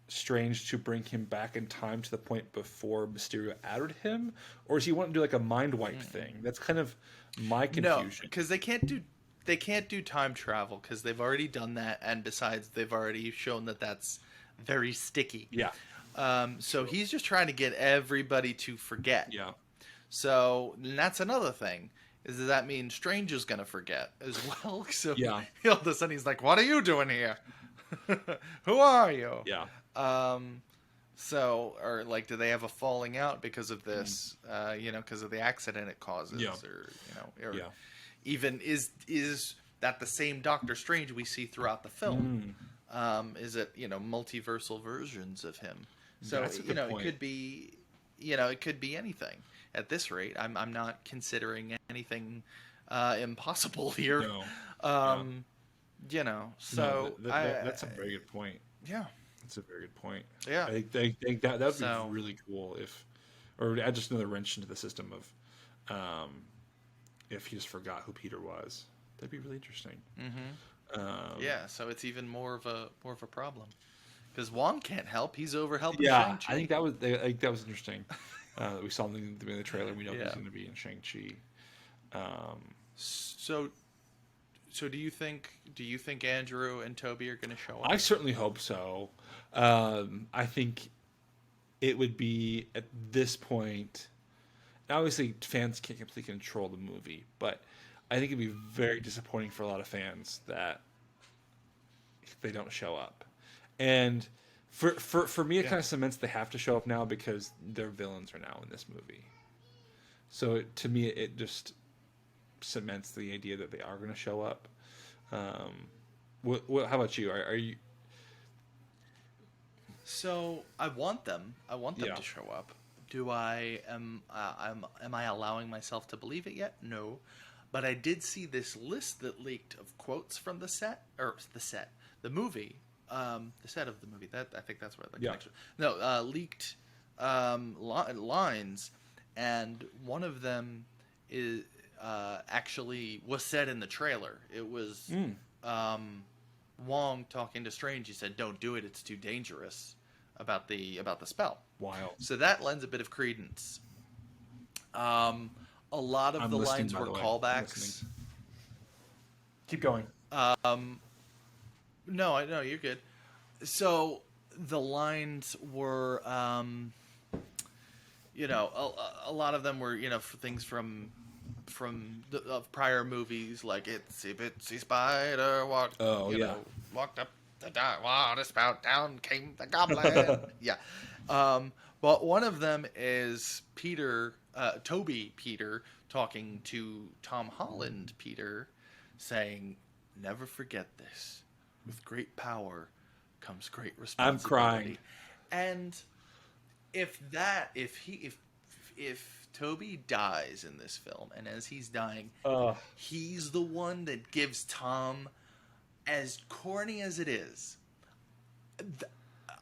Strange to bring him back in time to the point before Mysterio outed him, or does he want to do like a mind wipe thing? That's kind of my No, confusion. because they can't do time travel because they've already done that, and besides, they've already shown that that's very sticky. Yeah, So he's just trying to get everybody to forget. yeah, So and that's another thing. Does that mean Strange is gonna forget as well? So yeah, all of a sudden he's like, "What are you doing here? Who are you?" yeah. Um, So, or like, do they have a falling out because of this? Because of the accident it causes, Yeah. or Yeah. even is that the same Doctor Strange we see throughout the film? Mm, Is it multiversal versions of him? So that's a good it point. could be, it could be anything. At this rate, I'm not considering anything impossible here. No. Yeah. Um, No, so I that's a very good point. yeah That's a very good point. yeah. I think that would be So really cool if, or add just another wrench into the system of, if he just forgot who Peter was. That'd be really interesting. yeah, so it's even more of a problem because Wong can't help. He's over helping Yeah, Shang I think Chi. that was interesting. We saw him in the trailer. We know he's Yeah. going to be in Shang Chi. Um, So do you think Andrew and Toby are going to show I up? certainly hope so. I think it would be at this point. Obviously, fans can't completely control the movie, but I think it'd be very disappointing for a lot of fans that they don't show up. And for me, it Yeah. kind of cements they have to show up now because their villains are now in this movie. So to me, it just cements the idea that they are going to show up. Um, how about you? Are you? So I want them. I want them Yeah. to show up. Am I allowing myself to believe it yet? No, but I did see this list that leaked of quotes from the movie, the set of the movie. That I think that's where the Yeah. connection. No, leaked lines, and one of them is actually was said in the trailer. It was Mm, Wong talking to Strange. He said, "Don't do it. It's too dangerous." About the spell. wild. So that lends a bit of credence. Um, a lot of I'm the listening, lines by were the way. I'm listening. callbacks. Keep going. No, I know you're good. So the lines were, a lot of them were, for things from the of prior movies, like Itsy Bitsy Spider walked, Oh yeah. walked up the water spout, down came the goblin. Yeah. Um, but one of them is Toby Peter talking to Tom Holland Peter, saying, "Never forget this. With great power comes great I'm crying. responsibility." And if Toby dies in this film, and as he's dying, Uh, he's the one that gives Tom, as corny as it is,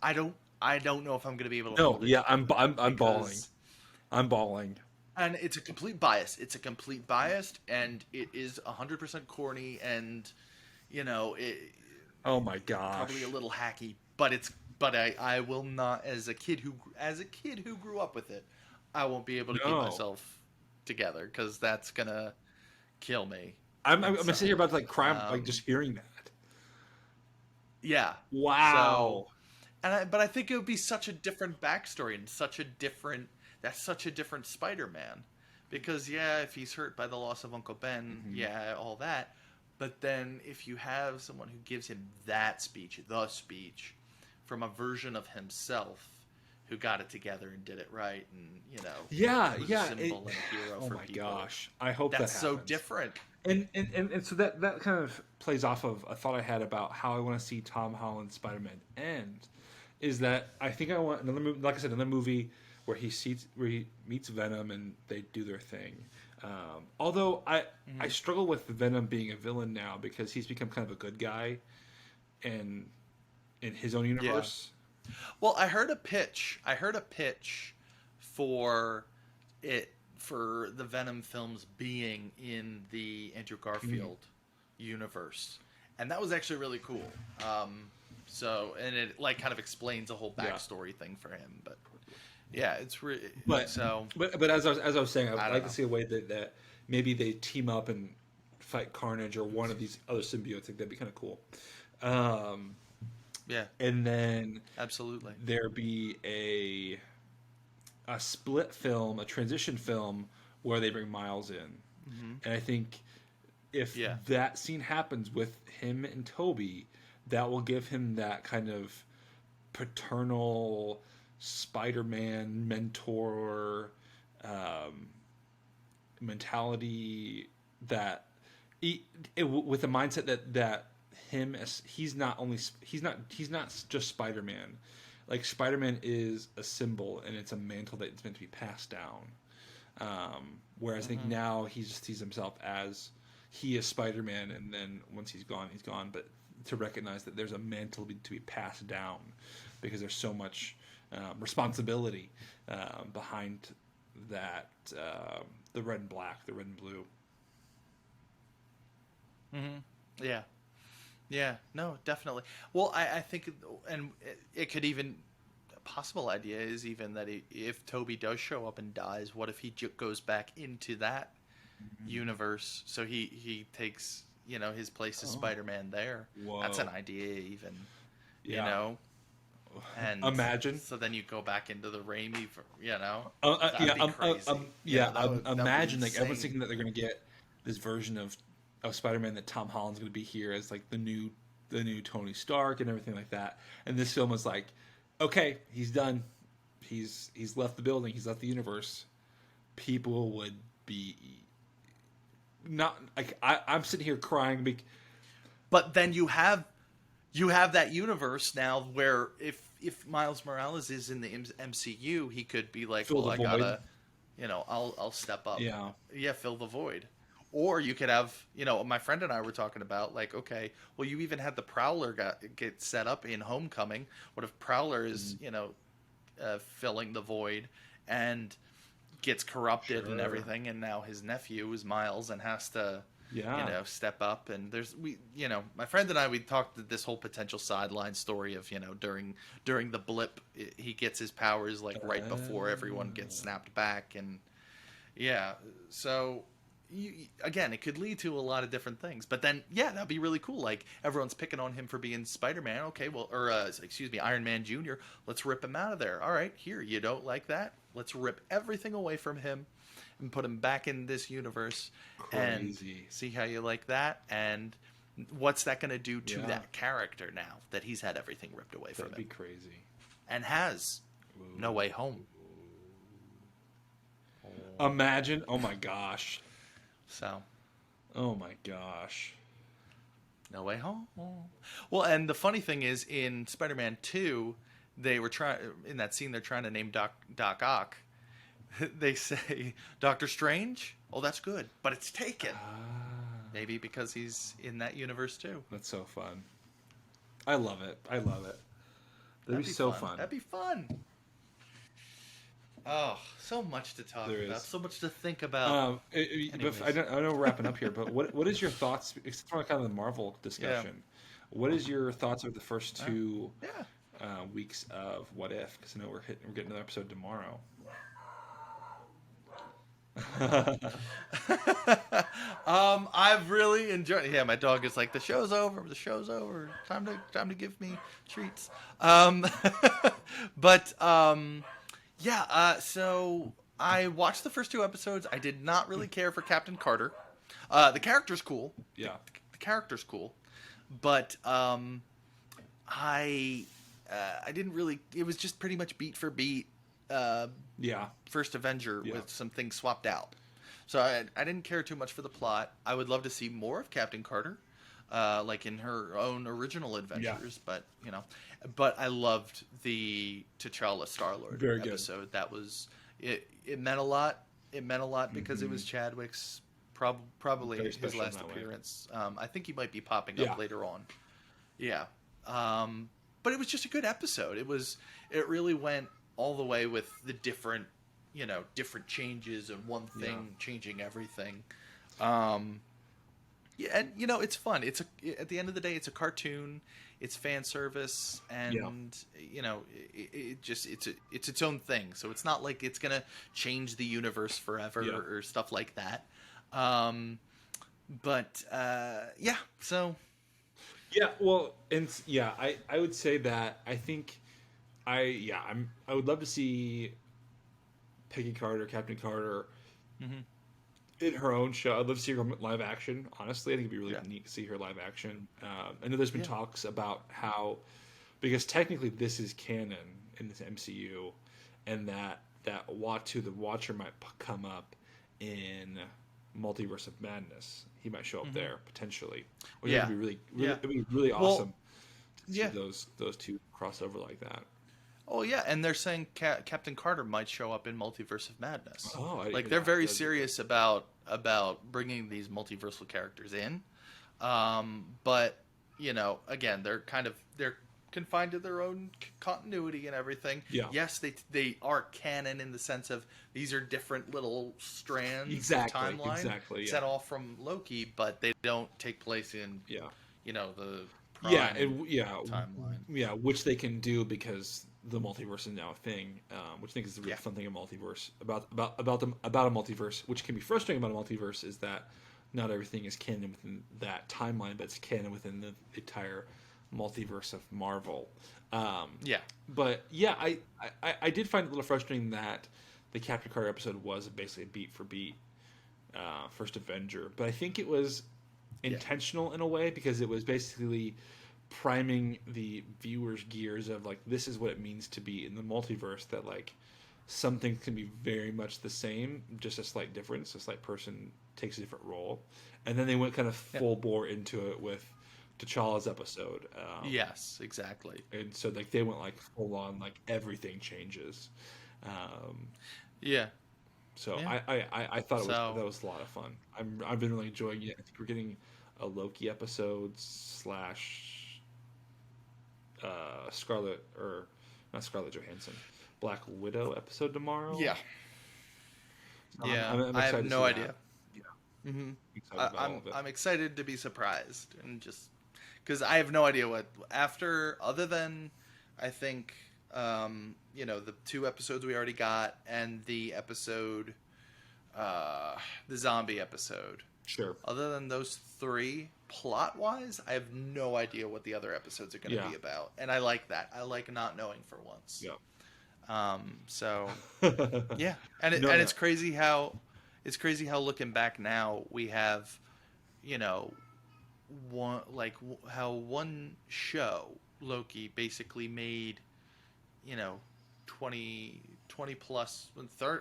I don't know if I'm gonna be able to no, hold it yeah, together I'm bawling. because, I'm bawling. and it's a complete bias. It's a complete bias, and it is 100% corny, and it Oh my probably gosh. a little hacky, but I will not, as a kid who grew up with it, I won't be able to keep No. myself together because that's gonna kill me I'm gonna sit here inside. about to like cry like Um, just hearing that. yeah. So, Wow. but I think it would be such a different backstory and such a different Spider-Man, because yeah, if he's hurt by the loss of Uncle Ben, Hmm. yeah, all that. But then if you have someone who gives him that speech, the speech, from a version of himself who got it together and did it right, and Yeah, was a yeah. symbol and a hero Oh for my people, gosh. I hope that that's so happens. different. And so that kind of plays off of a thought I had about how I want to see Tom Holland's Spider-Man end. Is that I think I want another movie, like I said, another movie where he meets Venom and they do their thing. Although I Hmm. struggle with Venom being a villain now because he's become kind of a good guy in his own Yeah. universe. Well, I heard a pitch for for the Venom films being in the Andrew Mm. Garfield universe, and that was actually really cool. And it like kind of explains a whole Yeah. backstory thing for him. But yeah, it's But so but as I was saying, I would I don't like to know. see a way that maybe they team up and fight Carnage or one of these other symbiotes. Like that'd be kind of cool. Um, Yeah, and then absolutely. there be a split film, a transition film where they bring Miles in, Hmm. and I think if Yeah, that scene happens with him and Toby, that will give him that kind of paternal Spider-Man mentor mentality that with the mindset that him as he's not just Spider-Man. Like Spider-Man is a symbol and it's a mantle that's meant to be passed down. Whereas I think now he just sees himself as he is Spider-Man, and then once he's gone, he's gone. But to recognize that there's a mantle to be passed down because there's so much responsibility behind that, the red and black, the red and blue. Yeah. Yeah, no, definitely. Well, I think, and it could even, a possible idea is even that if Toby does show up and dies, what if he goes back into that universe? So he takes, his place as Spider-Man there. Whoa. That's an idea even, Yeah. And Imagine. so then you go back into the Raimi, Yeah, that'd be crazy. Imagine like everyone's thinking that they're going to get this version of Spider-Man that Tom Holland's going to be here as like the new Tony Stark and everything like that. And this film was like, okay, he's done. He's left the building. He's left the universe. People would be not like I'm sitting here crying. But then you have that universe now where if Miles Morales is in the MCU, he could be like, Fill the void. gotta, I'll step up. Yeah, fill the void. Or you could have, my friend and I were talking about, like, okay, well, you even had the Prowler get set up in Homecoming. What if Prowler is, filling the void and gets corrupted and everything, and now his nephew is Miles and has to, step up. And my friend and I, we talked this whole potential sideline story of, during the blip, he gets his powers, like, right before everyone gets snapped back. And, yeah, so... again, it could lead to a lot of different things, but then that'd be really cool. Like everyone's picking on him for being Spider-Man. Okay, well, or Iron Man Jr. Let's rip him out of there. All right, here, you don't like that? Let's rip everything away from him and put him back in this universe. Crazy. And see how you like that. And what's that going to do to that character now that he's had everything ripped away from him? That'd be crazy. And has No Way Home. Imagine! Oh my gosh. So, oh my gosh, No Way Home. Well, and the funny thing is, in Spider-Man 2, they were in that scene. They're trying to name Doc Ock. They say Doctor Strange. Oh, that's good, but it's taken. Maybe because he's in that universe too. That's so fun. I love it. That'd be so fun. That'd be fun. Oh, so much to talk about. So much to think about. I know we're wrapping up here, but what is your thoughts? It's kind of the Marvel discussion. Yeah. What is your thoughts of the first two weeks of What If? Because I know we're getting another episode tomorrow. I've really enjoyed. Yeah, my dog is like, the show's over. The show's over. Time to give me treats. So I watched the first two episodes. I did not really care for Captain Carter. The character's cool. Yeah. The character's cool. But I didn't really... It was just pretty much beat for beat First Avenger with some things swapped out. So I didn't care too much for the plot. I would love to see more of Captain Carter, like in her own original adventures. But, But I loved the T'Challa Star-Lord episode. That was it meant a lot. It meant a lot because it was Chadwick's probably his last appearance. I think he might be popping up later on. Yeah. But it was just a good episode. It really went all the way with the different changes and one thing changing everything. And it's fun. At the end of the day, it's a cartoon. It's fan service, and it's its own thing. So it's not like it's gonna change the universe forever or stuff like that. So I would say that I think I would love to see Peggy Carter, Captain Carter, in her own show. I'd love to see her live action. Honestly, I think it'd be really neat to see her live action. I know there's been talks about how, because technically this is canon, in this MCU, and that Watu the Watcher might come up in Multiverse of Madness. He might show up there potentially, which would be it'd be really awesome to see those two cross over like that. Oh yeah, and they're saying Captain Carter might show up in Multiverse of Madness. Oh, like they're very serious about bringing these multiversal characters in. But again, they're confined to their own continuity and everything. Yeah. Yes, they are canon in the sense of these are different little strands of timeline set off from Loki, but they don't take place in the prime timeline. Yeah, which they can do because the multiverse is now a thing, which I think is the real fun thing of multiverse about a multiverse, which can be frustrating about a multiverse is that not everything is canon within that timeline, but it's canon within the entire multiverse of Marvel. But yeah, I did find it a little frustrating that the Captain Carter episode was basically a beat for beat First Avenger, but I think it was intentional in a way because it was basically priming the viewers' gears of like this is what it means to be in the multiverse, that like some things can be very much the same, just a slight difference, a slight person takes a different role, and then they went kind of full bore into it with T'Challa's episode. Yes, exactly. And so like they went like full on, like everything changes. So I thought that was a lot of fun. I've been really enjoying it. I think we're getting a Loki episode / Scarlet, or not Scarlett Johansson, Black Widow episode tomorrow. Yeah. So I'm I have no idea. Yeah. I'm excited to be surprised, and just because I have no idea what other than I think the 2 episodes we already got and the episode the zombie episode. Sure. Other than those 3, plot-wise, I have no idea what the other episodes are going to be about, and I like that. I like not knowing for once. Yeah. So yeah, and it's crazy how looking back now we have, one show, Loki, basically made, 20 plus,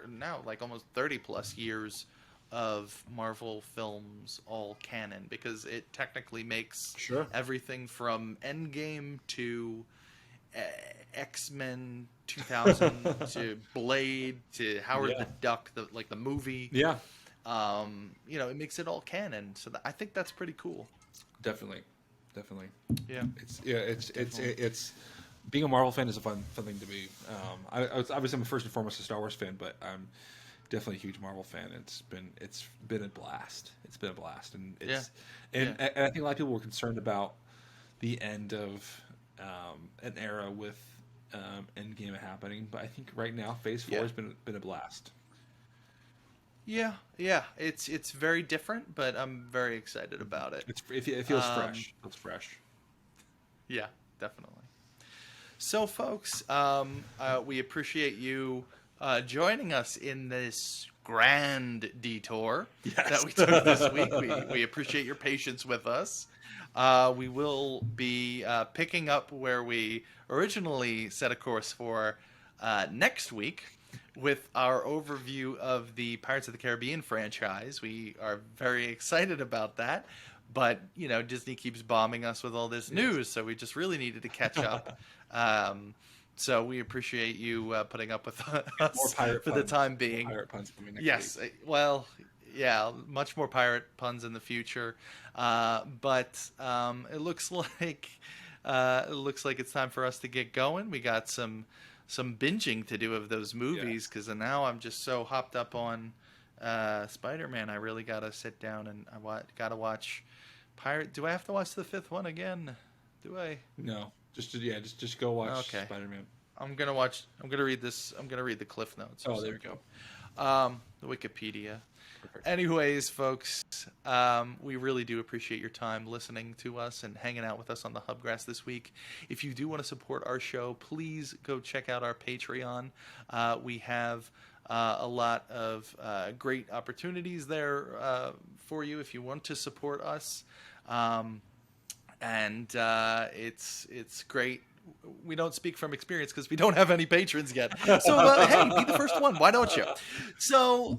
now like almost 30 plus years of Marvel films all canon, because it technically makes everything from Endgame to X-Men 2000 to Blade to Howard the Duck, the movie. Yeah. It makes it all canon, so I think that's pretty cool. Definitely. Yeah. It's being a Marvel fan is a fun thing to be. I'm first and foremost a Star Wars fan, but I'm definitely a huge Marvel fan. It's been a blast. And and I think a lot of people were concerned about the end of an era with Endgame happening, but I think right now Phase 4 has been a blast. Yeah, it's very different, but I'm very excited about it. It feels fresh. It's fresh. Yeah, definitely. So, folks, we appreciate you joining us in this grand detour that we took this week. We appreciate your patience with us. We will be picking up where we originally set a course for next week with our overview of the Pirates of the Caribbean franchise. We are very excited about that, but Disney keeps bombing us with all this news, so we just really needed to catch up. So we appreciate you putting up with us for the time being. More pirate puns coming next week. Well, yeah, much more pirate puns in the future. But it looks like it's time for us to get going. We got some binging to do of those movies, because now I'm just so hopped up on Spider-Man. I really gotta sit down and gotta watch Pirate. Do I have to watch the 5th one again? Do I? No. Just go watch Spider-Man. I'm gonna read this. I'm gonna read the Cliff Notes. Oh, there we go. The Wikipedia. Perfect. Anyways, folks, we really do appreciate your time listening to us and hanging out with us on the Hubgrass this week. If you do want to support our show, please go check out our Patreon. We have a lot of great opportunities there for you if you want to support us. And it's great we don't speak from experience because we don't have any patrons yet. So hey, be the first one. Why don't you? So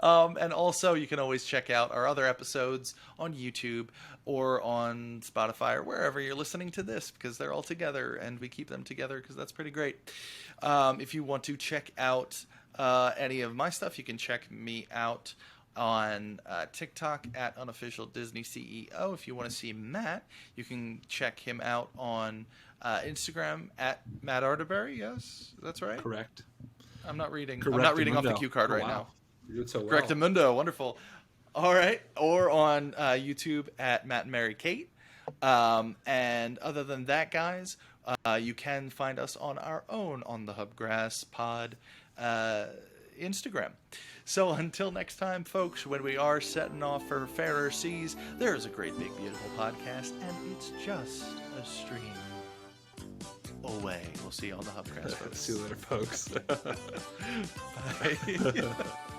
and also you can always check out our other episodes on YouTube or on Spotify or wherever you're listening to this, because they're all together and we keep them together because that's pretty great. If you want to check out any of my stuff, you can check me out on TikTok at unofficial Disney CEO. If you want to see Matt, you can check him out on Instagram at Matt Arterberry. Yes, that's right. Correct. I'm not reading off the cue card right now. You did so well. Correctamundo, wonderful. All right, or on YouTube at Matt and Mary Kate. And other than that, guys, you can find us on our own On the Hubgrass Pod Instagram. So until next time, folks, when we are setting off for fairer seas, there's a great big beautiful podcast, and it's just a stream away. We'll see you on the Hubgrass, folks. See you later, folks. Bye.